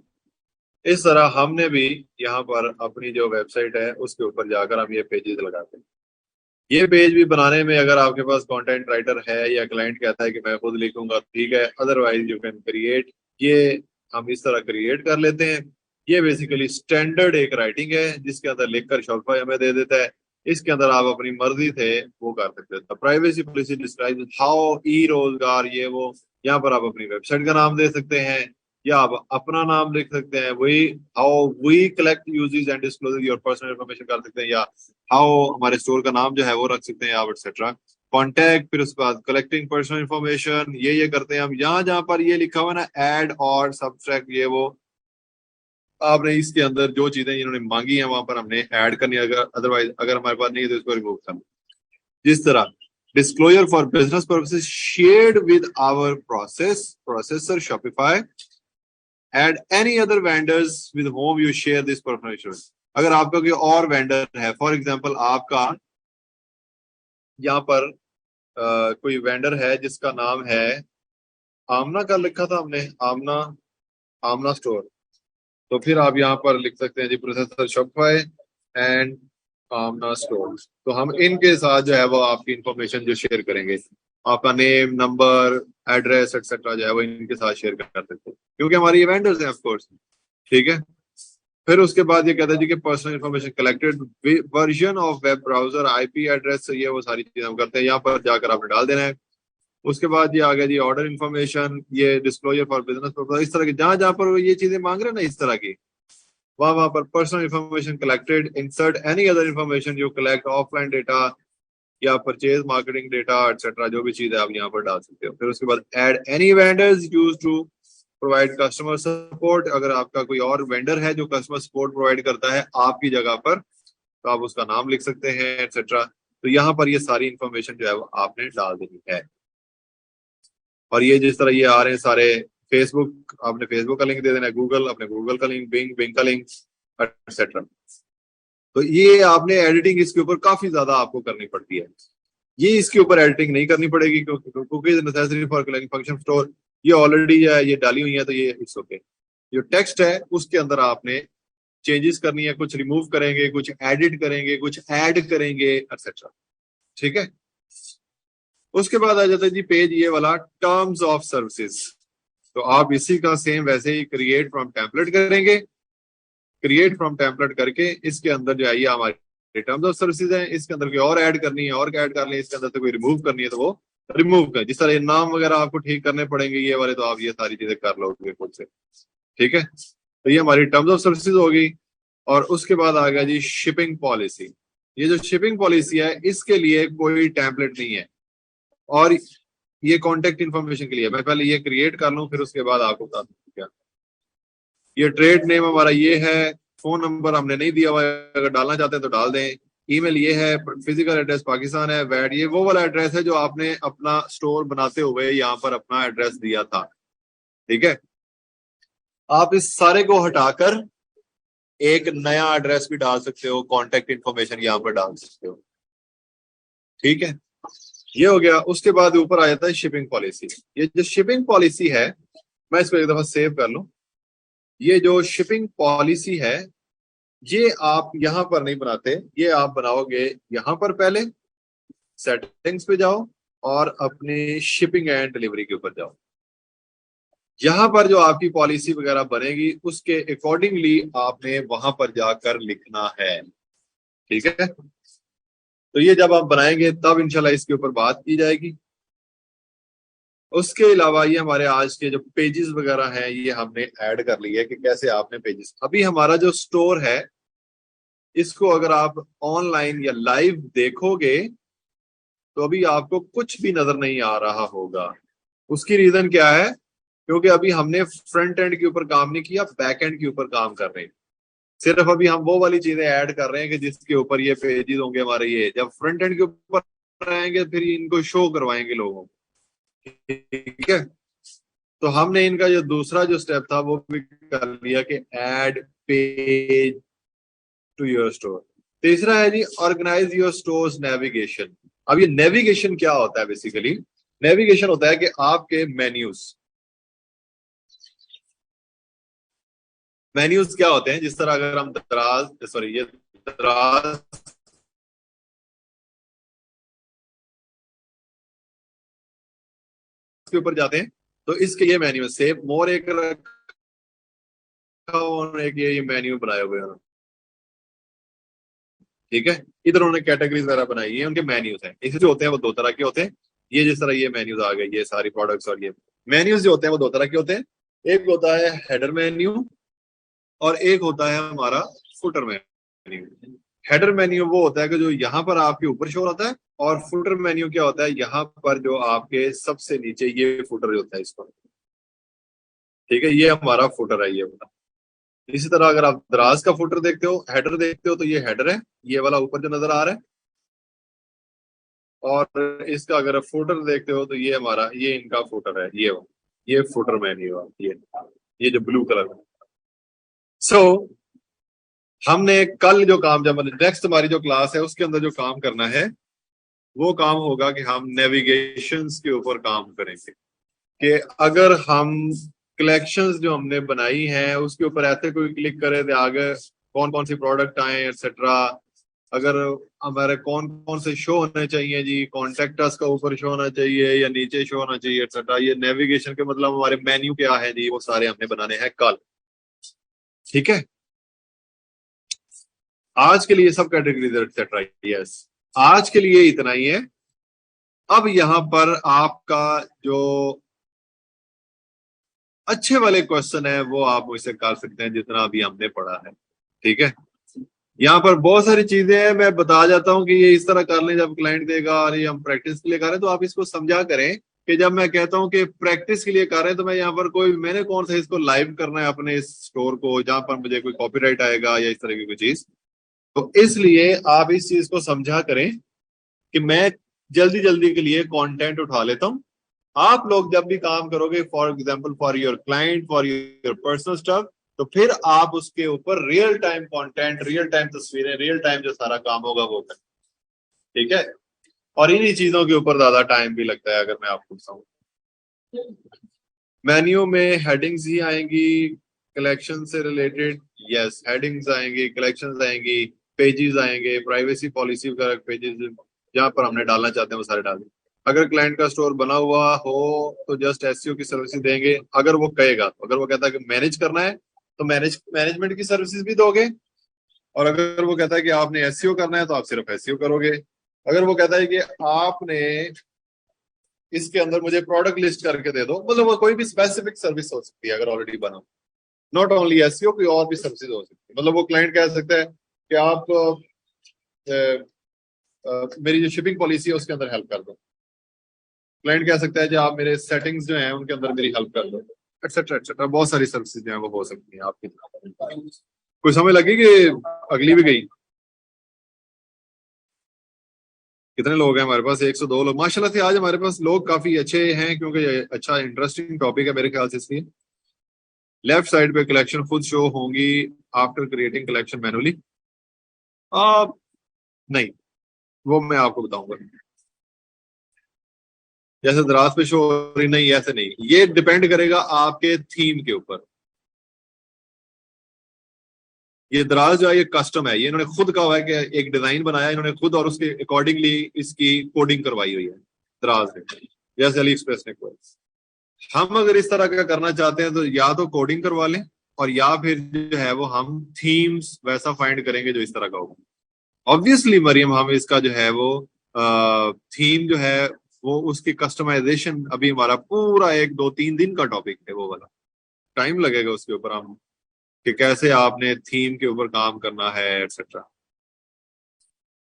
इस तरह हमने भी यहाँ पर अपनी जो वेबसाइट है उसके ऊपर जाकर हम ये पेजेस लगाते हैं। ये पेज भी बनाने में अगर आपके पास कंटेंट राइटर है या क्लाइंट कहता है कि मैं खुद लिखूंगा, ठीक है, अदरवाइज यू कैन क्रिएट ये हम इस तरह क्रिएट कर लेते हैं। ये बेसिकली स्टैंडर्ड एक राइटिंग है जिसके अंदर लिखकर शॉपिफाई हमें दे देता है। इसके अंदर आप अपनी मर्जी से वो कर सकते हैं। प्राइवेसी पॉलिसी डिस्क्राइब हाउ ई रोजगार ये वो। यहाँ पर आप अपनी वेबसाइट का नाम दे सकते हैं या आप अपना नाम लिख सकते हैं। वही how we collect uses and disclose your personal information कर सकते हैं, या हाउ हमारे स्टोर का नाम जो है वो रख सकते हैं आप एक्सेट्रा। कॉन्टैक्ट, फिर उसके बाद कलेक्टिंग पर्सनल इन्फॉर्मेशन, ये करते हैं हम। यहाँ जहां पर ये लिखा हुआ ना ऐड और सब्सट्रैक्ट ये वो, आपने इसके अंदर जो चीजें इन्होंने मांगी हैं वहां पर हमने ऐड करनी है। अगर अदरवाइज अगर हमारे पास नहीं है तो इसको रिमूव करना। जिस तरह disclosure for business purposes shared with our processor Shopify and any other vendors with whom you share this personal. अगर आपका कोई और वेंडर है, फॉर एग्जांपल आपका यहाँ पर कोई वेंडर है जिसका नाम है आमना का लिखा था हमने, आमना, आमना स्टोर। तो फिर आप यहाँ पर लिख सकते हैं जी processor Shopify and Amna store. तो हम इनके साथ जो है वो आपकी इंफॉर्मेशन जो शेयर करेंगे, आपका नेम, नंबर, एड्रेस एक्सेट्रा जो है वो इनके साथ शेयर कर सकते हैं क्योंकि हमारी ये वेंडर्स हैं ऑफ कोर्स। ठीक है। फिर उसके बाद ये कहता है जी कि personal information collected, version of web browser, IP address, ये वो सारी चीजें हम करते हैं। यहाँ पर जाकर आपने डाल देना है। उसके बाद ये आ गया जी ऑर्डर इन्फॉर्मेशन, ये डिस्क्लोजर फॉर बिजनेस पर्पस। इस तरह की जहां जहां पर वो ये चीजें मांग रहे हैं ना इस तरह की, वहां वहां पर personal information collected, insert any other information you collect, offline data या परचेज मार्केटिंग डेटा एक्सेट्रा, जो भी चीज है आप यहाँ पर डाल सकते हो। फिर उसके बाद add any vendors use to provide customer support. अगर आपका कोई और वेंडर है जो कस्टमर सपोर्ट प्रोवाइड करता है आपकी जगह पर, तो आप उसका नाम लिख सकते हैं एक्सेट्रा। तो यहाँ पर ये सारी इंफॉर्मेशन जो है वो आपने डाल देनी है। और ये जिस तरह ये आ रहे हैं सारे, फेसबुक आपने फेसबुक का लिंक दे देना है, गूगल अपने गूगल का लिंक, बिंग का लिंक एक्सेट्रा। तो ये आपने एडिटिंग इसके ऊपर काफी ज्यादा आपको करनी पड़ती है। ये इसके ऊपर एडिटिंग नहीं करनी पड़ेगी क्योंकि नेसेसरी फॉर फंक्शन स्टोर ये ऑलरेडी है, ये डाली हुई है, तो ये इट्स ओके। जो टेक्स्ट है उसके अंदर आपने चेंजेस करनी है, कुछ रिमूव करेंगे, कुछ एडिट करेंगे, कुछ ऐड करेंगे एक्सेट्रा। ठीक है। उसके बाद आ जाता है जी पेज ये वाला, टर्म्स ऑफ सर्विसेज। तो आप इसी का सेम वैसे ही क्रिएट फ्रॉम टेम्पलेट करेंगे। क्रिएट फ्रॉम टेम्पलेट करके इसके अंदर जो है ये हमारे टर्म्स ऑफ सर्विसेज है। इसके अंदर कोई और ऐड करनी है और ऐड कर लें, इसके अंदर से कोई रिमूव करनी है तो वो रिमूव कर। जिस तरह ये नाम वगैरह आपको ठीक करने पड़ेंगे ये वाले, तो आप ये सारी चीजें कर लोगे खुद से। ठीक है। तो ये हमारी टर्म्स ऑफ सर्विसेज होगी। और उसके बाद आ गया जी शिपिंग पॉलिसी। ये जो शिपिंग पॉलिसी है इसके लिए कोई टेम्पलेट नहीं है, और ये कॉन्टेक्ट इन्फॉर्मेशन के लिए। मैं पहले ये क्रिएट कर लूं फिर उसके बाद आपको बता दूं क्या। ये ट्रेड नेम हमारा ये है, फोन नंबर हमने नहीं दिया हुआ है, अगर डालना चाहते हैं तो डाल दें। ईमेल ये है, फिजिकल एड्रेस पाकिस्तान है, वैट ये वो वाला एड्रेस है जो आपने अपना स्टोर बनाते हुए यहाँ पर अपना एड्रेस दिया था। ठीक है। आप इस सारे को हटाकर एक नया एड्रेस भी डाल सकते हो, कॉन्टेक्ट इन्फॉर्मेशन यहाँ पर डाल सकते हो। ठीक है। ये हो गया। उसके बाद ऊपर आ जाता है शिपिंग पॉलिसी। ये जो शिपिंग पॉलिसी है, मैं इसको एक दफा सेव कर लूं। ये जो शिपिंग पॉलिसी है ये आप यहां पर नहीं बनाते, ये आप बनाओगे यहां पर। पहले सेटिंग्स पे जाओ और अपनी शिपिंग एंड डिलीवरी के ऊपर जाओ। यहां पर जो आपकी पॉलिसी वगैरह बनेगी उसके अकॉर्डिंगली आपने वहां पर जाकर लिखना है। ठीक है। तो ये जब आप बनाएंगे तब इंशाल्लाह इसके ऊपर बात की जाएगी। उसके अलावा ये हमारे आज के जो पेजेस वगैरह हैं ये हमने ऐड कर लिया है कि कैसे आपने पेजेस। अभी हमारा जो स्टोर है इसको अगर आप ऑनलाइन या लाइव देखोगे तो अभी आपको कुछ भी नजर नहीं आ रहा होगा। उसकी रीजन क्या है? क्योंकि अभी हमने फ्रंट एंड के ऊपर काम नहीं किया, बैक एंड के ऊपर काम कर रहे हैं। सिर्फ अभी हम वो वाली चीजें ऐड कर रहे हैं कि जिसके ऊपर ये पेजेस होंगे हमारे। ये जब फ्रंट एंड के ऊपर आएंगे फिर इनको शो करवाएंगे लोगों को। ठीक है। तो हमने इनका जो दूसरा जो स्टेप था वो भी कर लिया कि add page to your store. तीसरा है जी ऑर्गेनाइज योर स्टोर्स नेविगेशन। अब ये नेविगेशन क्या होता है? बेसिकली नेविगेशन होता है कि आपके मेन्यूज, मेन्यूज क्या होते हैं? जिस तरह अगर हम दराज, सॉरी ये दराज के ऊपर जाते हैं तो इसके ये मेन्यू सेव मोर एक रखा हुआ, और एक ये मेन्यू बनाए हुए हैं। ठीक है, इधर उन्होंने कैटेगरीज वगैरह बनाई, ये उनके मेन्यूज हैं। इसमें जो होते हैं वो दो तरह के होते हैं। ये जिस तरह ये मेन्यूज आ गए, ये सारी प्रोडक्ट्स, और ये मेन्यूज जो होते हैं वो दो तरह के होते हैं। एक होता है हेडर मेन्यू, और एक होता है हमारा फुटर मेन्यू। हेडर मेन्यू वो होता है कि जो यहाँ पर आपके ऊपर शो होता है, और फुटर मेन्यू क्या होता है, यहाँ पर जो आपके सबसे नीचे ये फुटर होता है इसको। ठीक है, ये हमारा फुटर है ये वाला। इसी तरह अगर आप दराज का फुटर देखते हो, हेडर देखते हो, तो ये हेडर है, ये वाला ऊपर जो नजर आ रहा है। और इसका अगर फुटर देखते हो तो ये हमारा, ये इनका फुटर है, ये फुटर मेन्यू है, ये जो ब्लू कलर है। सो हमने कल जो काम, जब नेक्स्ट हमारी जो क्लास है उसके अंदर जो काम करना है, वो काम होगा कि हम नेविगेशंस के ऊपर काम करेंगे। कि अगर हम कलेक्शंस जो हमने बनाई हैं उसके ऊपर ऐसे कोई क्लिक करे तो आगे कौन कौन सी प्रोडक्ट आए एक्सेट्रा, अगर हमारे कौन कौन से शो होने चाहिए जी, कॉन्टेक्ट अस का ऊपर शो होना चाहिए या नीचे शो होना चाहिए एक्सेट्रा, ये नेविगेशन के मतलब हमारे मेन्यू क्या है जी, वो सारे हमने बनाने हैं कल। ठीक है, आज के लिए सब कैटेगरीज एक्सेट्रा, यस, आज के लिए इतना ही है। अब यहां पर आपका जो अच्छे वाले क्वेश्चन है वो आप मुझसे कर सकते हैं, जितना अभी हमने पढ़ा है। ठीक है, यहाँ पर बहुत सारी चीजें हैं, मैं बता जाता हूँ कि ये इस तरह कर लें, जब क्लाइंट देगा और ये हम प्रैक्टिस के लिए कर रहे हैं, तो आप इसको समझा करें कि जब मैं कहता हूँ कि प्रैक्टिस के लिए कर रहे हैं, तो मैं यहाँ पर कोई, मैंने कौन सा इसको लाइव करना है अपने इस स्टोर को, जहां पर मुझे कोई कॉपीराइट आएगा या इस तरह की कोई चीज। तो इसलिए आप इस चीज को समझा करें कि मैं जल्दी जल्दी के लिए कंटेंट उठा लेता हूं। आप लोग जब भी काम करोगे, for example for your client, for your personal stuff, तो फिर आप उसके ऊपर real time content, real time तस्वीरें, रियल टाइम जो सारा काम होगा वो करें। ठीक है, और इन्हीं चीजों के ऊपर ज्यादा टाइम भी लगता है। अगर मैं आपको बताऊं, मेन्यू में हेडिंग्स ही आएंगी कलेक्शन से रिलेटेड, यस, हेडिंग्स आएंगी, कलेक्शंस आएंगी, पेजेस आएंगे, प्राइवेसी पॉलिसी वगैरह पेजेस जहां पर हमने डालना चाहते हैं वो सारे डाल दें। अगर क्लाइंट का स्टोर बना हुआ हो तो जस्ट एसईओ की सर्विसेज देंगे, अगर वो कहेगा तो। अगर वो कहता है कि मैनेज करना है तो मैनेजमेंट की सर्विसेज भी दोगे, और अगर वो कहता है कि आपने एसईओ करना है तो आप सिर्फ एसईओ करोगे। अगर वो कहता है कि आपने इसके अंदर मुझे प्रोडक्ट लिस्ट करके दे दो, मतलब वो कोई भी स्पेसिफिक सर्विस हो सकती है अगर ऑलरेडी बना, नॉट ओनली एसईओ, कोई और भी सर्विसेज हो सकती है। मतलब वो क्लाइंट कह सकता है कि आप मेरी जो शिपिंग पॉलिसी है उसके अंदर हेल्प कर दो। क्लाइंट कह सकता है कि आप मेरे सेटिंग्स जो हैं उनके अंदर मेरी हेल्प कर दो, एक्सेट्रा एक्सेट्रा। बहुत सारी सर्विसेज जो है वो हो सकती हैं आपकी तरफ। कोई समझ लगी कि अगली भी गई? कितने लोग हैं हमारे पास? 102 लोग माशाल्लाह से। आज हमारे पास लोग काफी अच्छे हैं, क्योंकि ये अच्छा इंटरेस्टिंग टॉपिक है मेरे ख्याल से। इसलिए लेफ्ट साइड पे कलेक्शन खुद शो होंगी आफ्टर क्रिएटिंग कलेक्शन मैनुअली। आप नहीं, वो मैं आपको बताऊंगा। जैसे दराज पे शो हो रही, नहीं ऐसे नहीं, ये डिपेंड करेगा आपके थीम के ऊपर। ये दराज जो है ये कस्टम है, ये इन्होंने खुद कहा हुआ है कि एक डिजाइन बनाया इन्होंने खुद, और उसके अकॉर्डिंगली इसकी कोडिंग करवाई हुई है दराज ने, जैसे अली एक्सप्रेस ने कोई। हम अगर इस तरह का करना चाहते हैं तो या तो कोडिंग करवा लें, और या फिर जो है वो हम थीम्स वैसा फाइंड करेंगे जो इस तरह का होगा। ऑब्वियसली मरियम, हम इसका जो है वो थीम जो है वो उसकी कस्टमाइजेशन अभी हमारा पूरा 1 2 3 दिन का टॉपिक है वो वाला। टाइम लगेगा उसके ऊपर हम, कि कैसे आपने थीम के ऊपर काम करना है etcetera.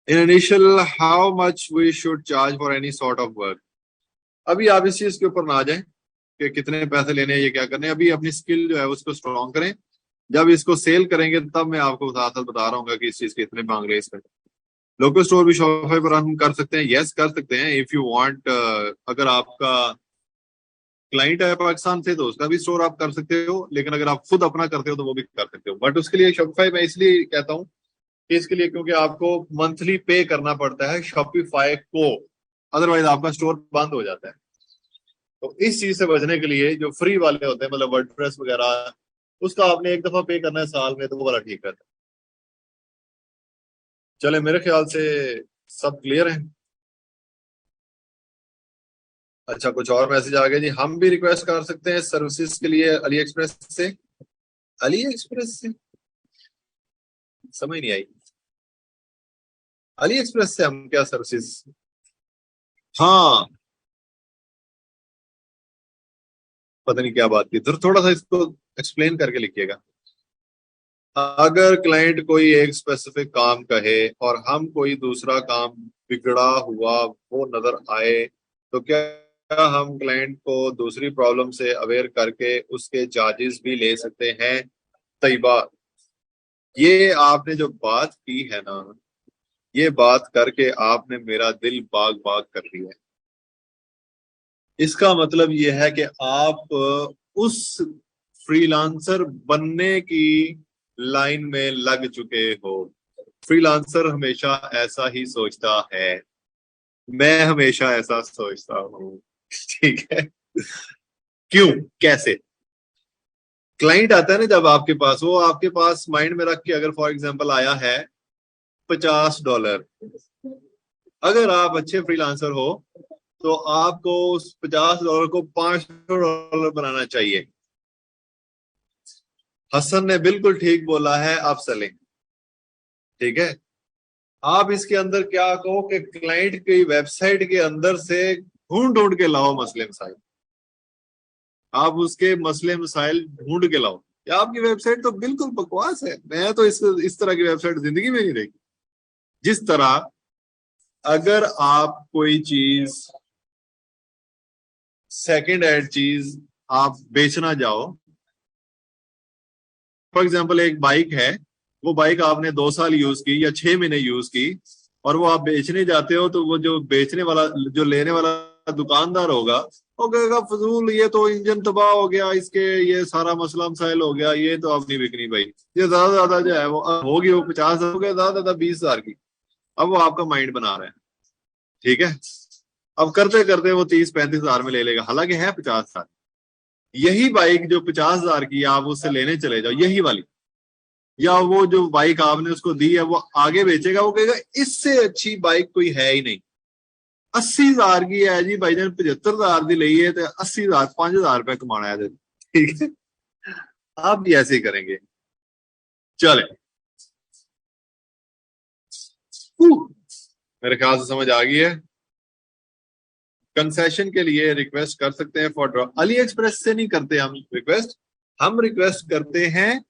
In initial, how much we should charge for any sort of work. अभी आप इस चीज के ऊपर ना आ जाए कि कितने पैसे लेने हैं, ये क्या करने हैं। अभी अपनी स्किल जो है उसको स्ट्रॉन्ग करें। जब इसको सेल करेंगे तब मैं आपको साथ साथ बता रहा हूँ कि इस चीज के इतने मांग रहे हैं इसमें। लोकल स्टोर भी शॉपिफाई पर हम कर सकते हैं, यस कर सकते हैं इफ यू वांट। अगर आपका क्लाइंट है पाकिस्तान से तो उसका भी स्टोर आप कर सकते हो, लेकिन अगर आप खुद अपना करते हो तो वो भी कर सकते हो। बट उसके लिए शॉपिफाई मैं इसलिए कहता हूँ कि इसके लिए, क्योंकि आपको मंथली पे करना पड़ता है शॉपिफाई को, अदरवाइज आपका स्टोर बंद हो जाता है। तो इस चीज से बचने के लिए जो फ्री वाले होते हैं, मतलब वर्डप्रेस वगैरह, उसका आपने एक दफा पे करना है साल में, तो वो वाला ठीक रहता है। चले, मेरे ख्याल से सब क्लियर है। अच्छा, कुछ और मैसेज आ गया जी। हम भी रिक्वेस्ट कर सकते हैं सर्विसेज के लिए अली एक्सप्रेस से। अली एक्सप्रेस से समझ नहीं आई। अली एक्सप्रेस से हम क्या सर्विसेज? हाँ, पता नहीं क्या बात की, तो थोड़ा सा इसको एक्सप्लेन करके लिखिएगा। अगर क्लाइंट कोई एक स्पेसिफिक काम कहे और हम कोई दूसरा काम बिगड़ा हुआ वो नजर आए, तो क्या हम क्लाइंट को दूसरी प्रॉब्लम से अवेयर करके उसके चार्जेस भी ले सकते हैं? तयबा, ये आपने जो बात की है ना, ये बात करके आपने मेरा दिल बाग बाग कर दिया है। इसका मतलब ये है कि आप उस फ्रीलांसर बनने की लाइन में लग चुके हो। फ्रीलांसर हमेशा ऐसा ही सोचता है, मैं हमेशा ऐसा सोचता हूँ। ठीक है। क्यों, कैसे? क्लाइंट आता है ना जब आपके पास, वो आपके पास माइंड में रख के, अगर फॉर एग्जांपल आया है $50, अगर आप अच्छे फ्रीलांसर हो तो आपको उस $50 को $500 बनाना चाहिए। हसन ने बिल्कुल ठीक बोला है, आप सेलिंग। ठीक है। आप इसके अंदर क्या कहो कि क्लाइंट की वेबसाइट के अंदर से ढूंढ ढूंढ के लाओ मसले मसाइल। आप उसके मसले मसाइल ढूंढ के लाओ। या आपकी वेबसाइट तो बिल्कुल बकवास है, मैं तो इस तरह की वेबसाइट जिंदगी में नहीं देखी। जिस तरह, अगर आप कोई चीज, सेकंड हैंड चीज आप बेचना जाओ, फॉर एग्जाम्पल एक बाइक है, वो बाइक आपने 2 साल यूज की या 6 महीने यूज की, और वो आप बेचने जाते हो, तो वो जो बेचने वाला, जो लेने वाला दुकानदार होगा, वो कहेगा फजूल, ये तो इंजन तबाह हो गया इसके, ये सारा मसला मसाइल हो गया, ये तो अब नहीं बिकनी भाई। ये ज्यादा ज्यादा जो है वो होगी, वो 50 हो गया, ज्यादा ज्यादा 20,000 की। अब वो आपका माइंड बना रहा है। ठीक है। अब करते करते वो 30-35 हजार में ले लेगा, हालांकि है 50,000। यही बाइक जो 50,000 की, आप उससे लेने चले जाओ, यही वाली, या वो जो बाइक आपने उसको दी है वो आगे बेचेगा, वो कहेगा इससे अच्छी बाइक कोई है ही नहीं। 80,000 की है जी भाईजान, 75,000 की ली है, तो 80,000, 5,000 रुपया कमाना है। ठीक है। आप भी ऐसे ही करेंगे। चले, मेरे ख्याल से समझ आ गई है। कंसेशन के लिए रिक्वेस्ट कर सकते हैं फॉर ड्रॉप। अली एक्सप्रेस से नहीं करते हम रिक्वेस्ट, हम रिक्वेस्ट करते हैं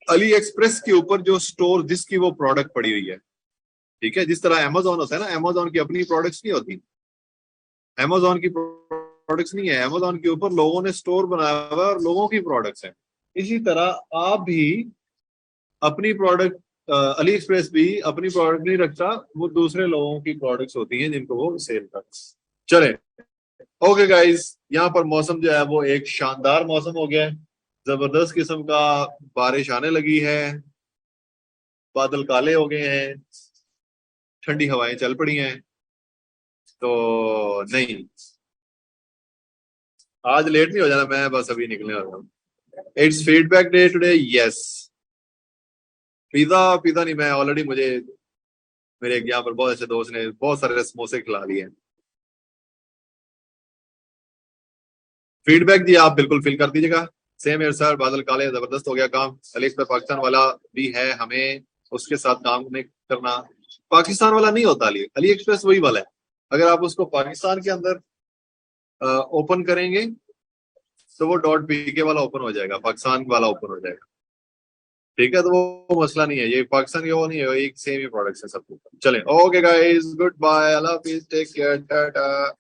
अली एक्सप्रेस के ऊपर जो स्टोर जिसकी वो प्रोडक्ट पड़ी हुई है। ठीक है। जिस तरह अमेजोन होता है ना, अमेजोन की अपनी प्रोडक्ट्स नहीं होती, अमेजोन की प्रोडक्ट्स नहीं है, अमेजोन के ऊपर लोगों ने स्टोर बनाया हुआ है और लोगों की प्रोडक्ट्स हैं। इसी तरह आप भी अपनी प्रोडक्ट, अली एक्सप्रेस भी अपनी प्रोडक्ट नहीं रखता, वो दूसरे लोगों की प्रोडक्ट्स होती हैं जिनको वो सेल करता है। चले, ओके गाइस, यहाँ पर मौसम जो है वो एक शानदार मौसम हो गया है। जबरदस्त किस्म का बारिश आने लगी है, बादल काले हो गए हैं, ठंडी हवाएं चल पड़ी हैं। तो नहीं, आज लेट नहीं हो जाना, मैं बस अभी निकलने वाला हूँ। It's feedback day today, yes. Pizza pizza नहीं, मैं ऑलरेडी, मुझे मेरे एक यहाँ पर बहुत अच्छे दोस्त ने बहुत सारे समोसे खिला दिए हैं। फीडबैक जी आप बिल्कुल फिल कर दीजिएगा। सेम एयर सर, बादल काले, जबरदस्त हो गया काम। अलीक्स पे पाकिस्तान वाला भी है, हमें उसके साथ काम नहीं करना। पाकिस्तान वाला नहीं होता अली, अली एक्सप्रेस वही वाला है। अगर आप उसको पाकिस्तान के अंदर ओपन करेंगे तो वो डॉट पीके वाला ओपन हो जाएगा, पाकिस्तान वाला ओपन हो जाएगा। ठीक है, तो वो मसला नहीं है, ये पाकिस्तान के वो नहीं है, एक सेम ही प्रोडक्ट्स है सब। चले, ओके गाइस, गुड बाय, अल्लाह हाफिज, टेक केयर, टाटा।